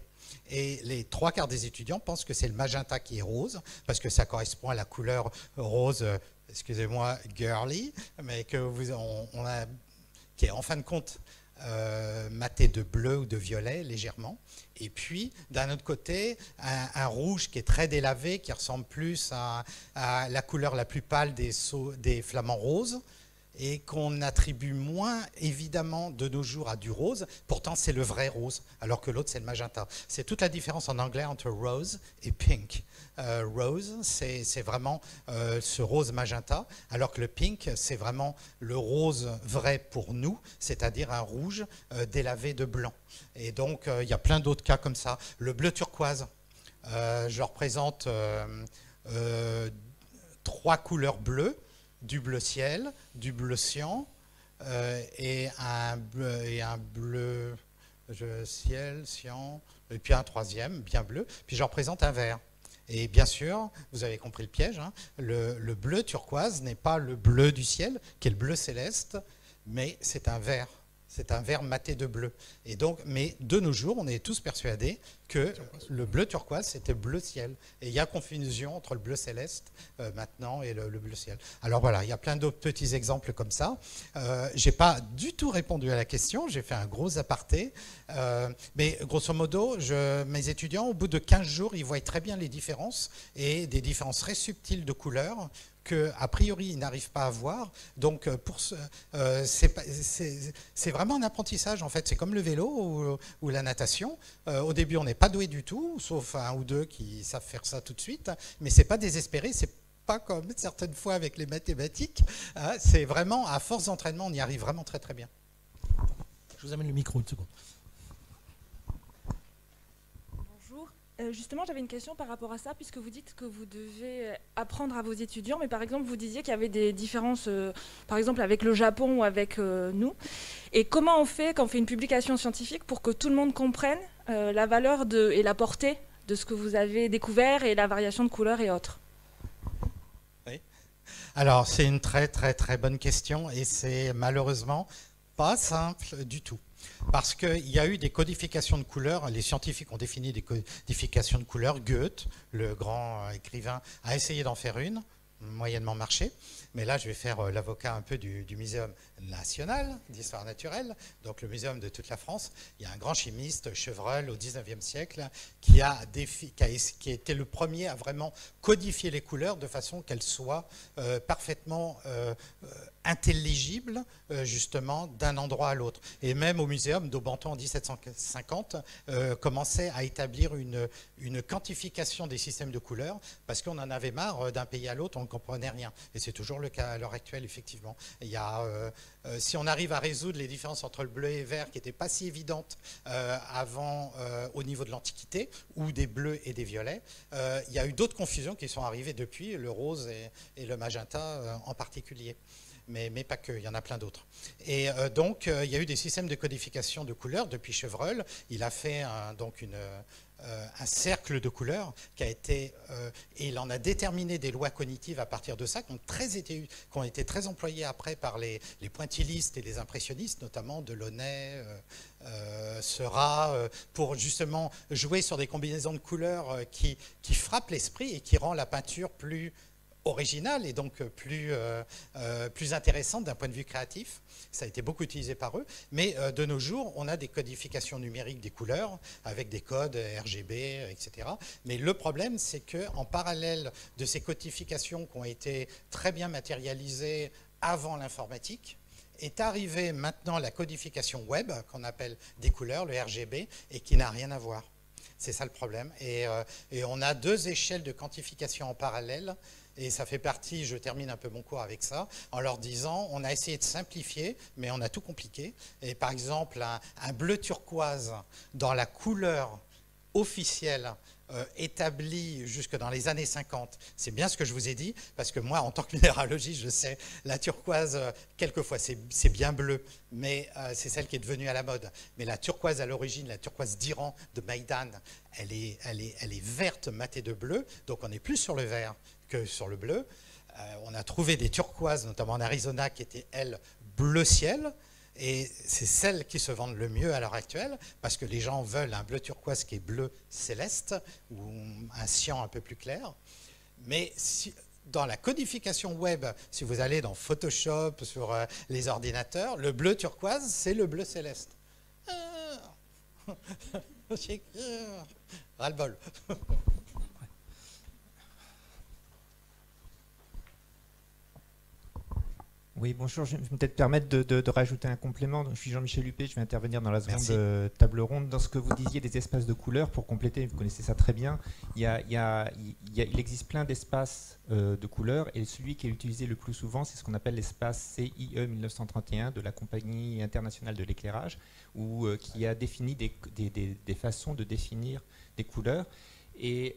Et les 3/4 des étudiants pensent que c'est le magenta qui est rose parce que ça correspond à la couleur rose, excusez-moi, girly, mais qui est en fin de compte maté de bleu ou de violet légèrement. Et puis, d'un autre côté, un rouge qui est très délavé, qui ressemble plus à la couleur la plus pâle des flamants roses, et qu'on attribue moins évidemment de nos jours à du rose, pourtant c'est le vrai rose, alors que l'autre c'est le magenta. C'est toute la différence en anglais entre rose et pink. Rose, c'est vraiment ce rose magenta, alors que le pink, c'est vraiment le rose vrai pour nous, c'est-à-dire un rouge délavé de blanc. Et donc, il y a plein d'autres cas comme ça. Le bleu turquoise, je représente 3 couleurs bleues, du bleu ciel, du bleu cyan et un bleu ciel, cyan, et puis un troisième, bien bleu. Puis je représente un vert. Et bien sûr, vous avez compris le piège, hein, le bleu turquoise n'est pas le bleu du ciel, qui est le bleu céleste, mais c'est un vert. C'est un vert maté de bleu. Et donc, mais de nos jours, on est tous persuadés que le bleu turquoise, c'était bleu ciel. Et il y a confusion entre le bleu céleste maintenant et le bleu ciel. Alors voilà, il y a plein d'autres petits exemples comme ça. Je n'ai pas du tout répondu à la question, j'ai fait un gros aparté. Mais grosso modo, mes étudiants, au bout de 15 jours, ils voient très bien les différences et des différences très subtiles de couleurs qu'a priori, ils n'arrivent pas à voir. Donc, c'est vraiment un apprentissage, en fait. C'est comme le vélo ou la natation. Au début, on n'est pas doué du tout, sauf un ou deux qui savent faire ça tout de suite. Mais ce n'est pas désespéré, c'est pas comme certaines fois avec les mathématiques. Hein, c'est vraiment, à force d'entraînement, on y arrive vraiment très, très bien. Je vous amène le micro, une seconde. Justement, j'avais une question par rapport à ça, puisque vous dites que vous devez apprendre à vos étudiants, mais par exemple, vous disiez qu'il y avait des différences, par exemple, avec le Japon ou avec nous. Et comment on fait, quand on fait une publication scientifique, pour que tout le monde comprenne la valeur et la portée de ce que vous avez découvert et la variation de couleurs et autres? Oui. Alors, c'est une très, très, très bonne question, et c'est malheureusement Pas simple du tout. Parce qu'il y a eu des codifications de couleurs. Les scientifiques ont défini des codifications de couleurs. Goethe, le grand écrivain, a essayé d'en faire une, moyennement marché. Mais là, je vais faire l'avocat un peu du Muséum national d'histoire naturelle, donc le muséum de toute la France. Il y a un grand chimiste, Chevreul, au 19e siècle, qui a été le premier à vraiment codifier les couleurs de façon qu'elles soient parfaitement intelligibles, justement, d'un endroit à l'autre. Et même au muséum d'Aubenton en 1750, commençait à établir une quantification des systèmes de couleurs, parce qu'on en avait marre d'un pays à l'autre, on ne comprenait rien. Et c'est toujours le cas à l'heure actuelle, effectivement. Il y a, si on arrive à résoudre les différences entre le bleu et le vert, qui n'étaient pas si évidentes avant, au niveau de l'Antiquité, ou des bleus et des violets, il y a eu d'autres confusions qui sont arrivées depuis, le rose et le magenta en particulier. Mais pas que, il y en a plein d'autres. Et donc, il y a eu des systèmes de codification de couleurs depuis Chevreul. Il a fait un cercle de couleurs qui a été, et il en a déterminé des lois cognitives à partir de ça, qui ont été très employées après par les pointillistes et les impressionnistes, notamment Delaunay, Seurat, pour justement jouer sur des combinaisons de couleurs qui frappent l'esprit et qui rend la peinture plus originale et donc plus intéressante d'un point de vue créatif. Ça a été beaucoup utilisé par eux, mais de nos jours, on a des codifications numériques des couleurs avec des codes RGB, etc. Mais le problème, c'est qu'en parallèle de ces codifications qui ont été très bien matérialisées avant l'informatique, est arrivée maintenant la codification web, qu'on appelle des couleurs, le RGB, et qui n'a rien à voir. C'est ça le problème. Et on a deux échelles de quantification en parallèle. Et ça fait partie, je termine un peu mon cours avec ça, en leur disant, on a essayé de simplifier, mais on a tout compliqué. Et par exemple, un bleu turquoise dans la couleur officielle établie jusque dans les années 50, c'est bien ce que je vous ai dit, parce que moi, en tant que minéralogiste, je sais, la turquoise, quelquefois, c'est bien bleu, mais c'est celle qui est devenue à la mode. Mais la turquoise à l'origine, la turquoise d'Iran, de Maïdan, elle est verte matée de bleu, donc on n'est plus sur le vert que sur le bleu. On a trouvé des turquoises, notamment en Arizona, qui étaient, elles, bleu ciel, et c'est celles qui se vendent le mieux à l'heure actuelle, parce que les gens veulent un bleu turquoise qui est bleu céleste, ou un cyan un peu plus clair. Mais dans la codification web, si vous allez dans Photoshop, sur les ordinateurs, le bleu turquoise, c'est le bleu céleste. Ras-le-bol. Oui, bonjour, je vais peut-être permettre de rajouter un complément. Donc, je suis Jean-Michel Huppé, je vais intervenir dans la seconde table ronde. Dans ce que vous disiez des espaces de couleurs, pour compléter, vous connaissez ça très bien, il existe plein d'espaces de couleurs, et celui qui est utilisé le plus souvent, c'est ce qu'on appelle l'espace CIE 1931 de la Compagnie internationale de l'éclairage, qui a défini des façons de définir des couleurs. Et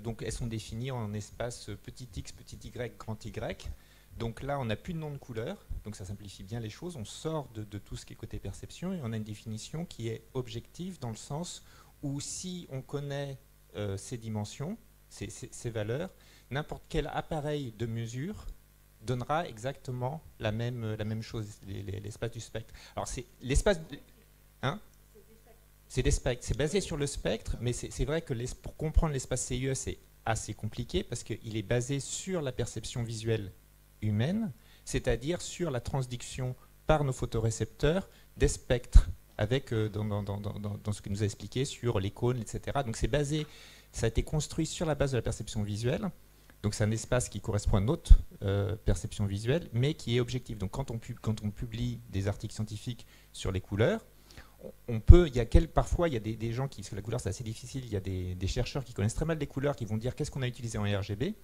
donc elles sont définies en espace petit x, petit y, grand y. Donc là, on n'a plus de nom de couleur, donc ça simplifie bien les choses. On sort de tout ce qui est côté perception et on a une définition qui est objective dans le sens où si on connaît ces dimensions, ces valeurs, n'importe quel appareil de mesure donnera exactement la même chose, l'espace du spectre. Alors c'est l'espace... Hein ? C'est des spectres. C'est basé sur le spectre, mais c'est vrai que pour comprendre l'espace CIE, c'est assez compliqué parce qu'il est basé sur la perception visuelle humaine, c'est-à-dire sur la transduction par nos photorécepteurs des spectres, avec dans ce que nous a expliqué sur les cônes, etc. Donc c'est basé, ça a été construit sur la base de la perception visuelle. Donc c'est un espace qui correspond à notre perception visuelle, mais qui est objectif. Donc quand on publie des articles scientifiques sur les couleurs, parfois il y a des gens qui, parce que la couleur c'est assez difficile, il y a des chercheurs qui connaissent très mal les couleurs, qui vont dire qu'est-ce qu'on a utilisé en RGB.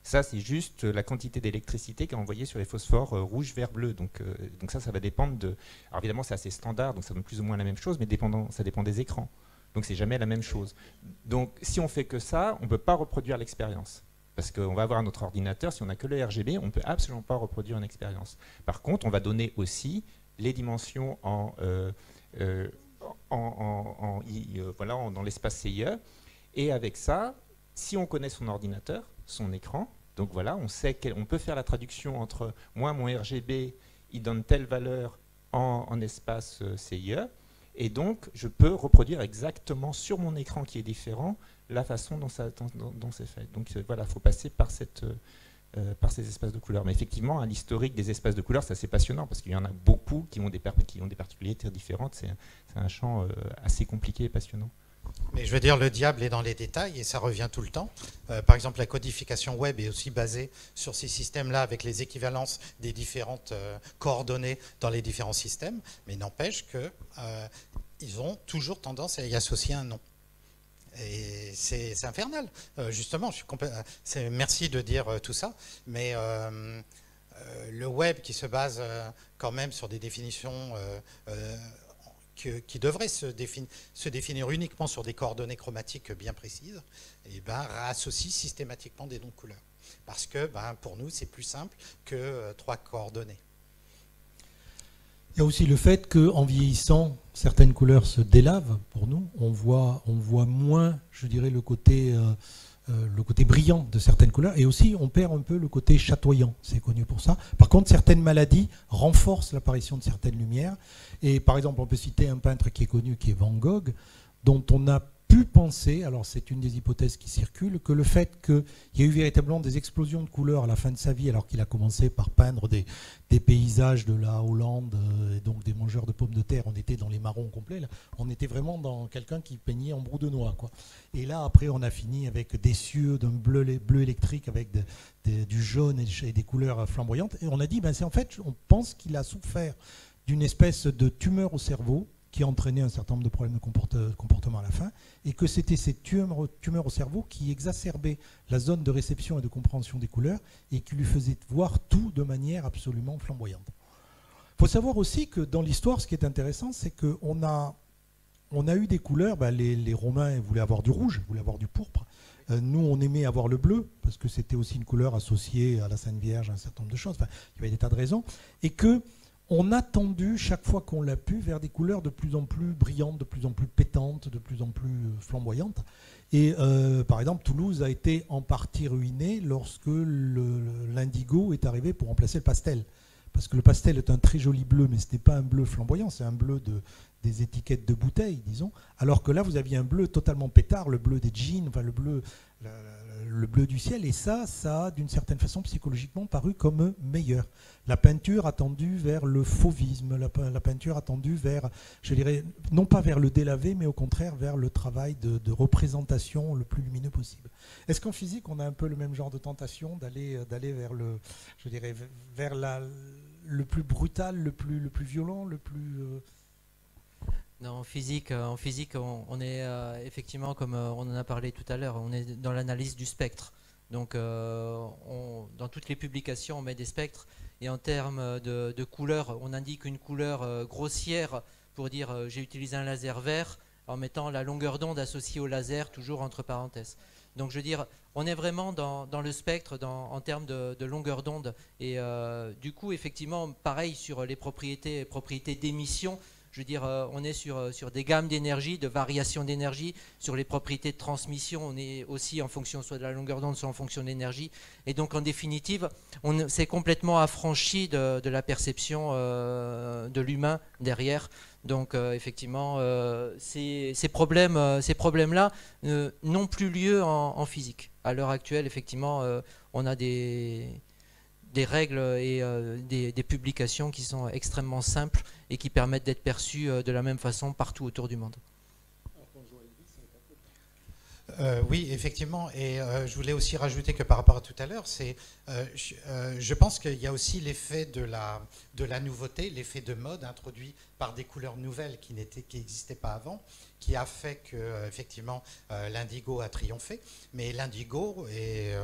Ça, c'est juste la quantité d'électricité qui est envoyée sur les phosphores rouge, vert, bleu. Donc ça va dépendre de... Alors évidemment, c'est assez standard, donc ça donne plus ou moins la même chose, mais ça dépend des écrans. Donc c'est jamais la même chose. Donc si on fait que ça, on ne peut pas reproduire l'expérience. Parce qu'on va avoir notre ordinateur, si on n'a que le RGB, on ne peut absolument pas reproduire une expérience. Par contre, on va donner aussi les dimensions dans l'espace CIE. Et avec ça, si on connaît son ordinateur, son écran, donc voilà, on sait qu'on peut faire la traduction entre moi, mon RGB, il donne telle valeur en espace CIE. Et donc, je peux reproduire exactement sur mon écran qui est différent la façon dont c'est fait. Donc voilà, il faut passer par ces espaces de couleurs. Mais effectivement, à l'historique des espaces de couleurs, c'est assez passionnant parce qu'il y en a beaucoup qui ont des particularités différentes. C'est un champ assez compliqué et passionnant. Mais je veux dire, le diable est dans les détails et ça revient tout le temps. Par exemple, la codification web est aussi basée sur ces systèmes-là avec les équivalences des différentes coordonnées dans les différents systèmes. Mais n'empêche qu'ils ont toujours tendance à y associer un nom. Et c'est infernal. Justement, merci de dire tout ça. Mais le web qui se base quand même sur des définitions qui devrait se définir uniquement sur des coordonnées chromatiques bien précises, et associe systématiquement des noms de couleurs. Parce que pour nous, c'est plus simple que 3 coordonnées. Il y a aussi le fait qu'en vieillissant, certaines couleurs se délavent pour nous. On voit moins, je dirais, le côté brillant de certaines couleurs. Et aussi, on perd un peu le côté chatoyant. C'est connu pour ça. Par contre, certaines maladies renforcent l'apparition de certaines lumières. Et par exemple, on peut citer un peintre qui est connu, qui est Van Gogh, dont on a pu penser, alors c'est une des hypothèses qui circulent, que le fait qu'il y ait eu véritablement des explosions de couleurs à la fin de sa vie, alors qu'il a commencé par peindre des paysages de la Hollande, et donc des mangeurs de pommes de terre, on était dans les marrons complets, là. On était vraiment dans quelqu'un qui peignait en brou de noix, quoi. Et là, après, on a fini avec des cieux d'un bleu électrique, avec du jaune et des couleurs flamboyantes. Et on a dit, en fait, on pense qu'il a souffert d'une espèce de tumeur au cerveau, qui entraînait un certain nombre de problèmes de comportement à la fin, et que c'était ces tumeurs au cerveau qui exacerbaient la zone de réception et de compréhension des couleurs et qui lui faisaient voir tout de manière absolument flamboyante. Il faut savoir aussi que dans l'histoire, ce qui est intéressant, c'est qu'on a eu des couleurs, les Romains voulaient avoir du rouge, voulaient avoir du pourpre. Nous, on aimait avoir le bleu, parce que c'était aussi une couleur associée à la Sainte Vierge, à un certain nombre de choses. Enfin, il y avait des tas de raisons. Et que on a tendu, chaque fois qu'on l'a pu, vers des couleurs de plus en plus brillantes, de plus en plus pétantes, de plus en plus flamboyantes. Et par exemple, Toulouse a été en partie ruinée lorsque l'indigo est arrivé pour remplacer le pastel. Parce que le pastel est un très joli bleu, mais ce n'est pas un bleu flamboyant, c'est un bleu des étiquettes de bouteilles, disons. Alors que là, vous aviez un bleu totalement pétard, le bleu des jeans, enfin le bleu du ciel. Et ça a d'une certaine façon psychologiquement paru comme meilleur. La peinture a tendu vers le fauvisme, la peinture a tendu vers, je dirais, non pas vers le délavé, mais au contraire vers le travail de représentation le plus lumineux possible. Est-ce qu'en physique, on a un peu le même genre de tentation d'aller vers le plus brutal, le plus violent, le plus... Non, en physique, on est effectivement, comme on en a parlé tout à l'heure, on est dans l'analyse du spectre. Donc, dans toutes les publications, on met des spectres. Et en termes de couleurs, on indique une couleur grossière pour dire j'ai utilisé un laser vert en mettant la longueur d'onde associée au laser, toujours entre parenthèses. Donc, je veux dire, on est vraiment dans le spectre en termes de longueur d'onde. Et du coup, effectivement, pareil sur les propriétés d'émission. Je veux dire, on est sur des gammes d'énergie, de variations d'énergie. Sur les propriétés de transmission, on est aussi en fonction soit de la longueur d'onde, soit en fonction de l'énergie. Et donc, en définitive, on s'est complètement affranchi de la perception de l'humain derrière. Donc, effectivement, ces problèmes-là n'ont plus lieu en physique. À l'heure actuelle, effectivement, on a des règles et des publications qui sont extrêmement simples et qui permettent d'être perçues de la même façon partout autour du monde. Oui, effectivement. Et je voulais aussi rajouter que par rapport à tout à l'heure, je pense qu'il y a aussi l'effet de la nouveauté, l'effet de mode introduit par des couleurs nouvelles qui n'existaient pas avant, qui a fait que effectivement l'indigo a triomphé. Mais l'indigo est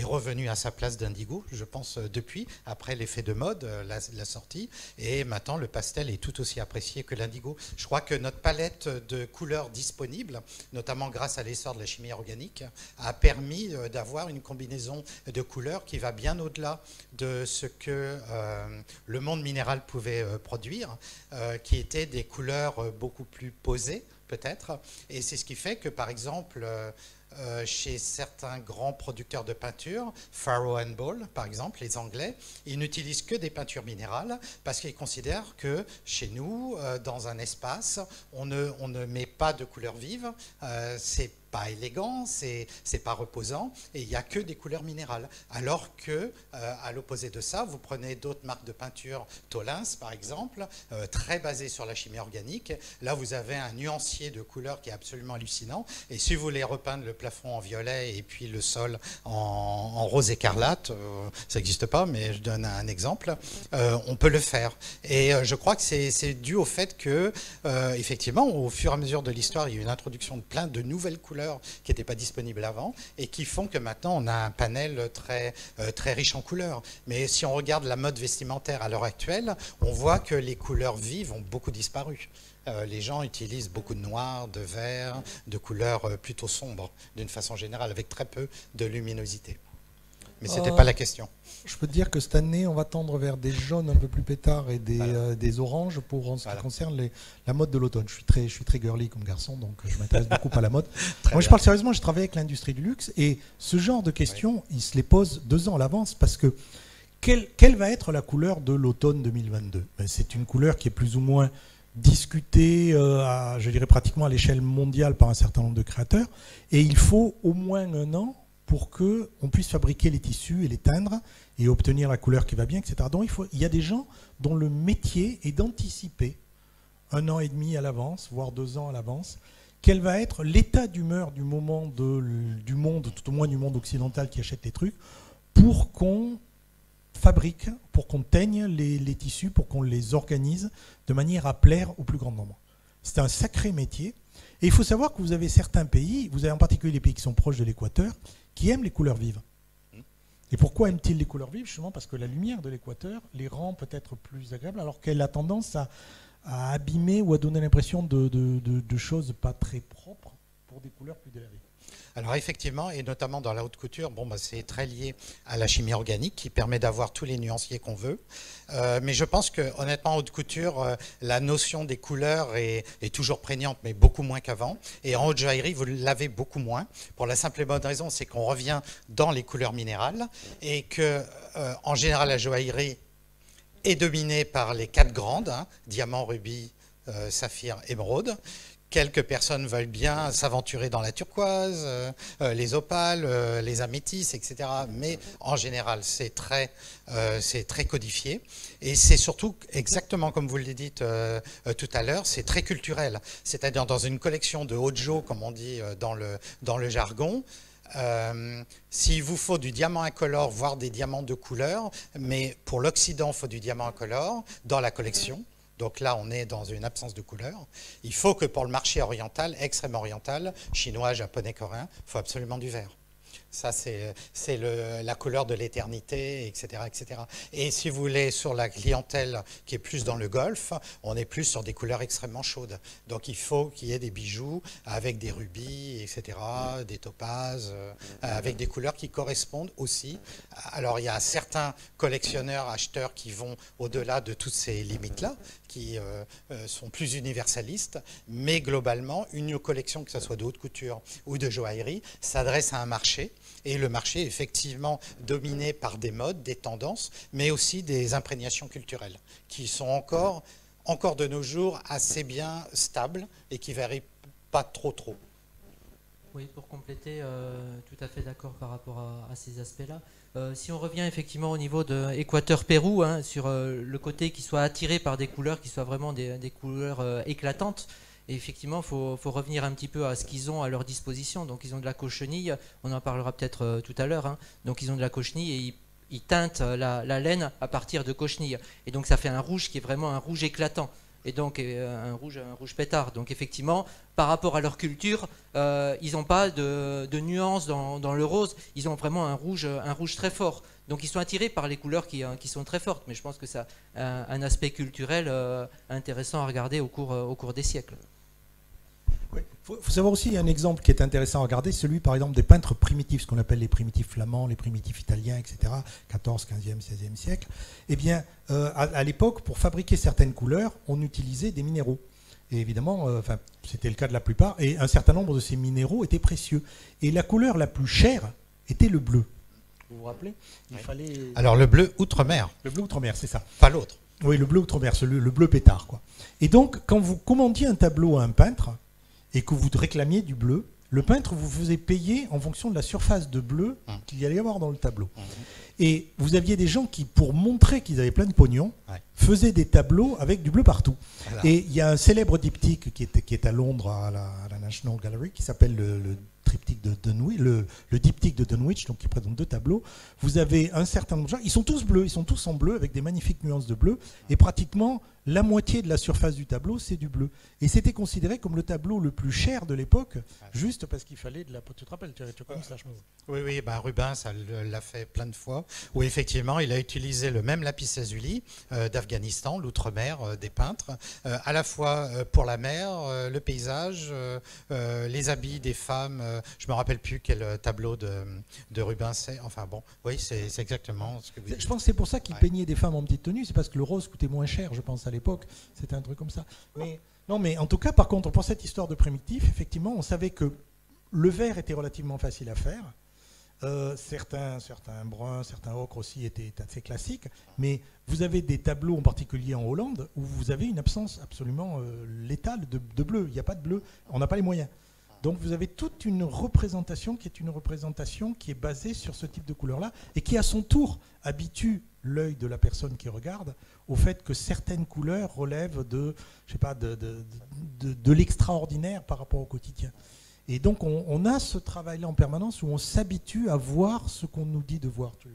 revenu à sa place d'indigo, je pense, depuis, après l'effet de mode, la sortie. Et maintenant, le pastel est tout aussi apprécié que l'indigo. Je crois que notre palette de couleurs disponibles, notamment grâce à l'essor de la chimie organique, a permis d'avoir une combinaison de couleurs qui va bien au-delà de ce que le monde minéral pouvait produire, qui étaient des couleurs beaucoup plus posées, peut-être. Et c'est ce qui fait que, par exemple, chez certains grands producteurs de peinture, Farrow & Ball par exemple, les Anglais, ils n'utilisent que des peintures minérales parce qu'ils considèrent que chez nous, dans un espace, on ne met pas de couleurs vives, c'est pas élégant, c'est pas reposant, et il n'y a que des couleurs minérales. Alors que, à l'opposé de ça, vous prenez d'autres marques de peinture, Tolins par exemple, très basées sur la chimie organique. Là, vous avez un nuancier de couleurs qui est absolument hallucinant. Et si vous voulez repeindre le plafond en violet et puis le sol en rose écarlate, ça n'existe pas, mais je donne un exemple, on peut le faire. Et je crois que c'est dû au fait que, effectivement, au fur et à mesure de l'histoire, il y a eu une introduction de plein de nouvelles couleurs qui n'étaient pas disponibles avant et qui font que maintenant on a un panel très, très riche en couleurs. Mais si on regarde la mode vestimentaire à l'heure actuelle, on voit que les couleurs vives ont beaucoup disparu. Les gens utilisent beaucoup de noir, de vert, de couleurs plutôt sombres d'une façon générale, avec très peu de luminosité. Mais ce n'était pas la question. Je peux te dire que cette année, on va tendre vers des jaunes un peu plus pétards et des oranges pour en ce qui concerne la mode de l'automne. Je suis très girly comme garçon, donc je m'intéresse beaucoup à la mode. Moi, je parle sérieusement, je travaille avec l'industrie du luxe et ce genre de questions, ils se les posent 2 ans à l'avance parce que quelle va être la couleur de l'automne 2022 ? C'est une couleur qui est plus ou moins discutée, je dirais pratiquement à l'échelle mondiale par un certain nombre de créateurs et il faut au moins 1 an pour qu'on puisse fabriquer les tissus et les teindre et obtenir la couleur qui va bien, etc. Donc il y a des gens dont le métier est d'anticiper 1 an et demi à l'avance, voire 2 ans à l'avance, quel va être l'état d'humeur du moment du monde, tout au moins du monde occidental qui achète les trucs, pour qu'on fabrique, pour qu'on teigne les tissus, pour qu'on les organise de manière à plaire au plus grand nombre. C'est un sacré métier. Et il faut savoir que vous avez certains pays, vous avez en particulier les pays qui sont proches de l'équateur, qui aiment les couleurs vives. Et pourquoi aiment-ils les couleurs vives ? Justement parce que la lumière de l'équateur les rend peut-être plus agréables, alors qu'elle a tendance à abîmer ou à donner l'impression de choses pas très propres pour des couleurs plus délavées. Alors effectivement, et notamment dans la haute couture, c'est très lié à la chimie organique qui permet d'avoir tous les nuanciers qu'on veut. Mais je pense que honnêtement, en haute couture, la notion des couleurs est toujours prégnante, mais beaucoup moins qu'avant. Et en haute joaillerie, vous l'avez beaucoup moins. Pour la simple et bonne raison, c'est qu'on revient dans les couleurs minérales et que, en général, la joaillerie est dominée par les 4 grandes, diamant, rubis, saphir, émeraude. Quelques personnes veulent bien s'aventurer dans la turquoise, les opales, les améthystes, etc. Mais en général, c'est très codifié. Et c'est surtout, exactement comme vous le dites tout à l'heure, c'est très culturel. C'est-à-dire dans une collection de haut-jo, comme on dit dans le jargon, s'il vous faut du diamant incolore, voire des diamants de couleur, mais pour l'Occident, il faut du diamant incolore dans la collection. Donc là, on est dans une absence de couleur. Il faut que pour le marché oriental, extrêmement oriental, chinois, japonais, coréen, il faut absolument du vert. Ça, c'est la couleur de l'éternité, etc., etc. Et si vous voulez, sur la clientèle qui est plus dans le Golfe, on est plus sur des couleurs extrêmement chaudes. Donc il faut qu'il y ait des bijoux avec des rubis, etc., des topazes, avec des couleurs qui correspondent aussi. Alors il y a certains collectionneurs, acheteurs qui vont au-delà de toutes ces limites-là, qui sont plus universalistes, mais globalement, une collection, que ce soit de haute couture ou de joaillerie, s'adresse à un marché. Et le marché est effectivement dominé par des modes, des tendances, mais aussi des imprégnations culturelles, qui sont encore de nos jours assez bien stables et qui ne varient pas trop. Oui, pour compléter, tout à fait d'accord par rapport à ces aspects-là. Si on revient effectivement au niveau de Équateur-Pérou, sur le côté qui soit attiré par des couleurs qui soient vraiment des couleurs éclatantes, et effectivement, il faut revenir un petit peu à ce qu'ils ont à leur disposition. Donc ils ont de la cochenille, on en parlera peut-être tout à l'heure. Donc ils ont de la cochenille et ils teintent la laine à partir de cochenille. Et donc ça fait un rouge qui est vraiment un rouge éclatant. Et donc un rouge pétard. Donc effectivement, par rapport à leur culture, ils n'ont pas de nuances dans le rose. Ils ont vraiment un rouge très fort. Donc ils sont attirés par les couleurs qui sont très fortes. Mais je pense que ça a un aspect culturel intéressant à regarder au cours des siècles. Il faut savoir aussi, il y a un exemple qui est intéressant à regarder, celui par exemple des peintres primitifs, ce qu'on appelle les primitifs flamands, les primitifs italiens, etc., 14, 15e, 16e siècle. Eh bien, à l'époque, pour fabriquer certaines couleurs, on utilisait des minéraux. Et évidemment, c'était le cas de la plupart, et un certain nombre de ces minéraux étaient précieux. Et la couleur la plus chère était le bleu. Vous vous rappelez? Il fallait... Alors le bleu outre-mer. Le bleu outre-mer, c'est ça. Pas l'autre. Oui, le bleu outre-mer, le bleu pétard, quoi. Et donc, quand vous commandiez un tableau à un peintre et que vous réclamiez du bleu, le peintre vous faisait payer en fonction de la surface de bleu qu'il y allait avoir dans le tableau. Et vous aviez des gens qui, pour montrer qu'ils avaient plein de pognon, faisaient des tableaux avec du bleu partout. Voilà. Et il y a un célèbre diptyque qui est à Londres, à la National Gallery, qui s'appelle le triptyque de Dunwich, le diptyque de Dunwich, donc qui présente 2 tableaux. Vous avez un certain nombre de gens, ils sont tous bleus, ils sont tous en bleu, avec des magnifiques nuances de bleu, et pratiquement la moitié de la surface du tableau, c'est du bleu. Et c'était considéré comme le tableau le plus cher de l'époque, juste parce qu'il fallait de la... Tu te rappelles, tu connais ça, je pense. Oui, Rubens l'a fait plein de fois, où effectivement, il a utilisé le même lapis-lazuli d'Afghanistan, l'outre-mer des peintres, à la fois pour la mer, le paysage, les habits des femmes. Je ne me rappelle plus quel tableau de Rubens c'est. Enfin bon, oui, c'est exactement ce que vous dites. Je pense que c'est pour ça qu'il peignait des femmes en petite tenue, c'est parce que le rose coûtait moins cher, je pense, à l'époque. C'était un truc comme ça. Mais en tout cas, par contre, pour cette histoire de primitif, effectivement, on savait que le vert était relativement facile à faire. Certains bruns, certains ocres aussi étaient assez classiques, mais vous avez des tableaux en particulier en Hollande où vous avez une absence absolument létale de bleu. Il n'y a pas de bleu, on n'a pas les moyens. Donc vous avez toute une représentation qui est basée sur ce type de couleur-là et qui à son tour habitue l'œil de la personne qui regarde au fait que certaines couleurs relèvent de l'extraordinaire par rapport au quotidien. Et donc on a ce travail-là en permanence où on s'habitue à voir ce qu'on nous dit de voir. Tu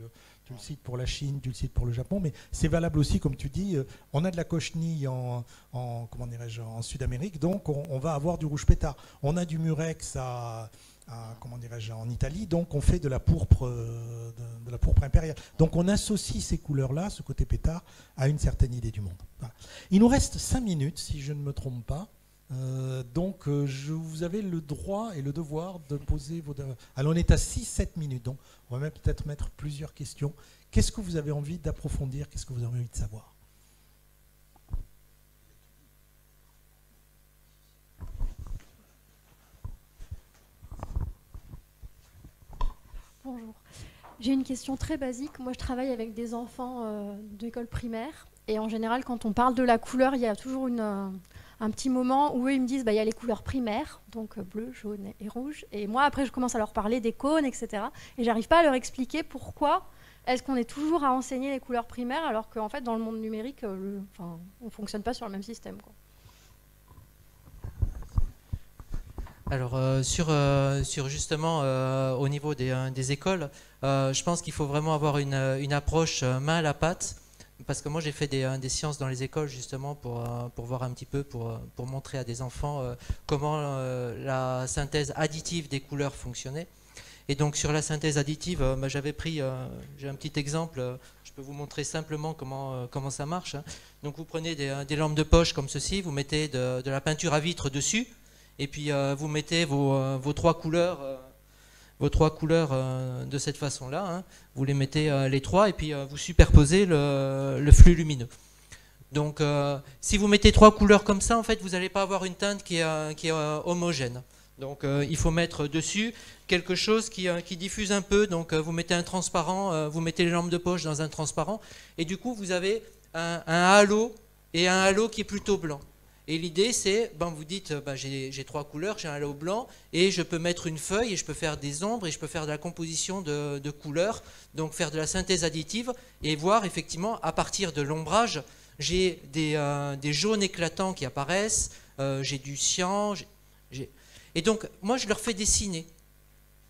le cites pour la Chine, tu le cites pour le Japon, mais c'est valable aussi, comme tu dis, on a de la cochenille en Sud-Amérique, donc on va avoir du rouge pétard. On a du murex en Italie, donc on fait de la pourpre impériale. Donc on associe ces couleurs-là, ce côté pétard, à une certaine idée du monde. Voilà. Il nous reste 5 minutes, si je ne me trompe pas. Donc vous avez le droit et le devoir de poser vos... Alors on est à 6-7 minutes, donc on va même peut-être mettre plusieurs questions. Qu'est-ce que vous avez envie d'approfondir? Qu'est-ce que vous avez envie de savoir? Bonjour. J'ai une question très basique. Moi je travaille avec des enfants d'école primaire et en général quand on parle de la couleur, il y a toujours un petit moment où eux ils me disent il y a les couleurs primaires, donc bleu, jaune et rouge, et moi après je commence à leur parler des cônes, etc. Et j'arrive pas à leur expliquer pourquoi est-ce qu'on est toujours à enseigner les couleurs primaires alors qu'en fait dans le monde numérique, on fonctionne pas sur le même système, quoi. Alors sur justement au niveau des écoles, je pense qu'il faut vraiment avoir une approche main à la pâte. Parce que moi j'ai fait des sciences dans les écoles justement pour voir un petit peu, pour montrer à des enfants comment la synthèse additive des couleurs fonctionnait. Et donc sur la synthèse additive, j'ai un petit exemple, je peux vous montrer simplement comment ça marche. Donc vous prenez des lampes de poche comme ceci, vous mettez de la peinture à vitre dessus, et puis vous mettez vos 3 couleurs. Vos 3 couleurs de cette façon-là, hein. Vous les mettez les 3 et puis vous superposez le flux lumineux. Donc si vous mettez 3 couleurs comme ça, en fait, vous n'allez pas avoir une teinte qui est homogène. Donc il faut mettre dessus quelque chose qui diffuse un peu. Donc vous mettez un transparent, vous mettez les lampes de poche dans un transparent, et du coup vous avez un halo et un halo qui est plutôt blanc. Et l'idée c'est, vous dites, j'ai 3 couleurs, j'ai un halo blanc, et je peux mettre une feuille, et je peux faire des ombres, et je peux faire de la composition de couleurs, donc faire de la synthèse additive, et voir effectivement, à partir de l'ombrage, j'ai des jaunes éclatants qui apparaissent, j'ai du cyan, et donc moi je leur fais dessiner.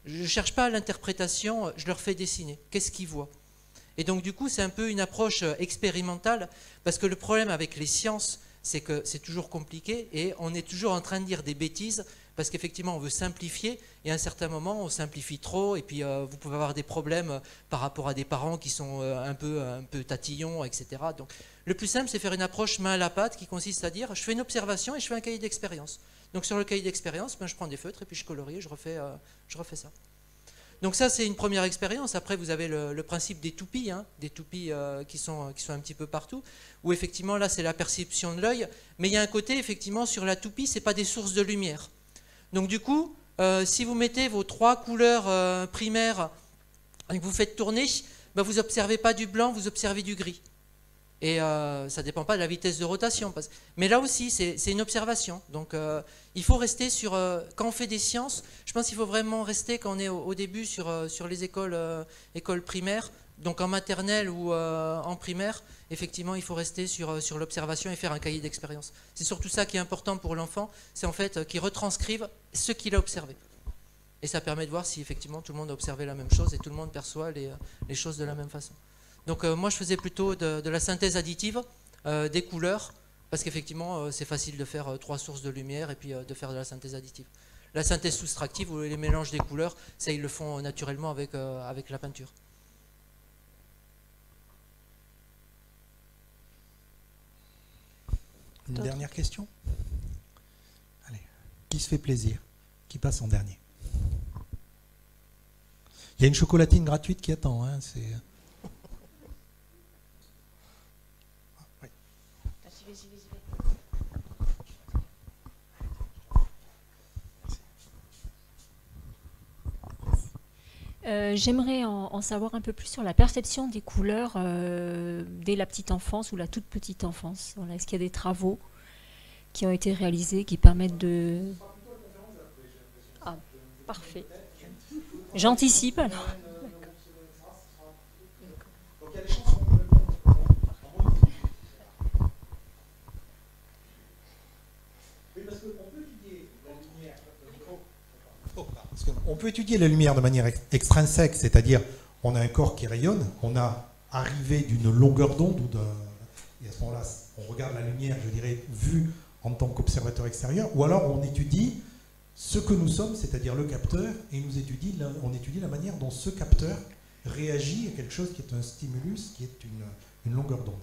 Je ne cherche pas l'interprétation, je leur fais dessiner. Qu'est-ce qu'ils voient? Et donc du coup c'est un peu une approche expérimentale, parce que le problème avec les sciences, c'est que c'est toujours compliqué et on est toujours en train de dire des bêtises parce qu'effectivement on veut simplifier et à un certain moment on simplifie trop et puis vous pouvez avoir des problèmes par rapport à des parents qui sont un peu tatillons, etc. Donc le plus simple c'est faire une approche main à la pâte qui consiste à dire je fais une observation et je fais un cahier d'expérience. Donc sur le cahier d'expérience, je prends des feutres et puis je colorie et je refais ça. Donc ça, c'est une première expérience. Après, vous avez le principe des toupies, qui sont un petit peu partout, où effectivement, là, c'est la perception de l'œil. Mais il y a un côté, effectivement, sur la toupie, ce n'est pas des sources de lumière. Donc du coup, si vous mettez vos 3 couleurs primaires et que vous faites tourner, ben, vous n'observez pas du blanc, vous observez du gris. Et ça ne dépend pas de la vitesse de rotation. Mais là aussi, c'est une observation. Donc il faut rester sur... quand on fait des sciences, je pense qu'il faut vraiment rester, quand on est au début, sur les écoles primaires, donc en maternelle ou en primaire, effectivement, il faut rester sur l'observation et faire un cahier d'expérience. C'est surtout ça qui est important pour l'enfant, c'est en fait qu'il retranscrive ce qu'il a observé. Et ça permet de voir si effectivement tout le monde a observé la même chose et tout le monde perçoit les choses de la même façon. Donc moi je faisais plutôt de la synthèse additive des couleurs, parce qu'effectivement c'est facile de faire 3 sources de lumière et puis de faire de la synthèse additive. La synthèse soustractive ou les mélanges des couleurs, ça ils le font naturellement avec la peinture. Une dernière question? Allez, qui se fait plaisir? Qui passe en dernier? Il y a une chocolatine gratuite qui attend, hein, c'est... J'aimerais en savoir un peu plus sur la perception des couleurs dès la petite enfance ou la toute petite enfance. Voilà, est-ce qu'il y a des travaux qui ont été réalisés qui permettent de... Ah, parfait. J'anticipe alors. On peut étudier la lumière de manière extrinsèque, c'est-à-dire on a un corps qui rayonne, on a arrivé d'une longueur d'onde, et à ce moment-là, on regarde la lumière, je dirais, vue en tant qu'observateur extérieur, ou alors on étudie ce que nous sommes, c'est-à-dire le capteur, et on étudie la manière dont ce capteur réagit à quelque chose qui est un stimulus, qui est une longueur d'onde.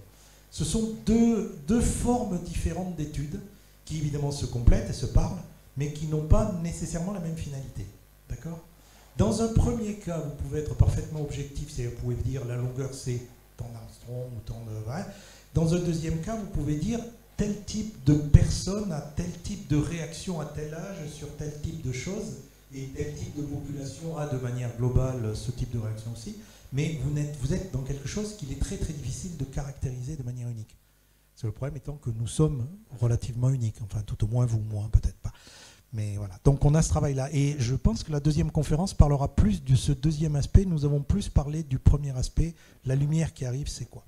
Ce sont deux formes différentes d'études qui évidemment se complètent et se parlent, mais qui n'ont pas nécessairement la même finalité. D'accord ? Dans un premier cas, vous pouvez être parfaitement objectif, c'est-à-dire vous pouvez dire la longueur c'est tant d'Armstrong ou tant de... Ouais. Dans un deuxième cas, vous pouvez dire tel type de personne a tel type de réaction à tel âge sur tel type de choses, et tel type de population a de manière globale ce type de réaction aussi, mais vous êtes dans quelque chose qu'il est très très difficile de caractériser de manière unique. C'est le problème étant que nous sommes relativement uniques, enfin tout au moins vous, moi peut-être pas. Mais voilà, donc on a ce travail-là. Et je pense que la deuxième conférence parlera plus de ce deuxième aspect. Nous avons plus parlé du premier aspect, la lumière qui arrive, c'est quoi ?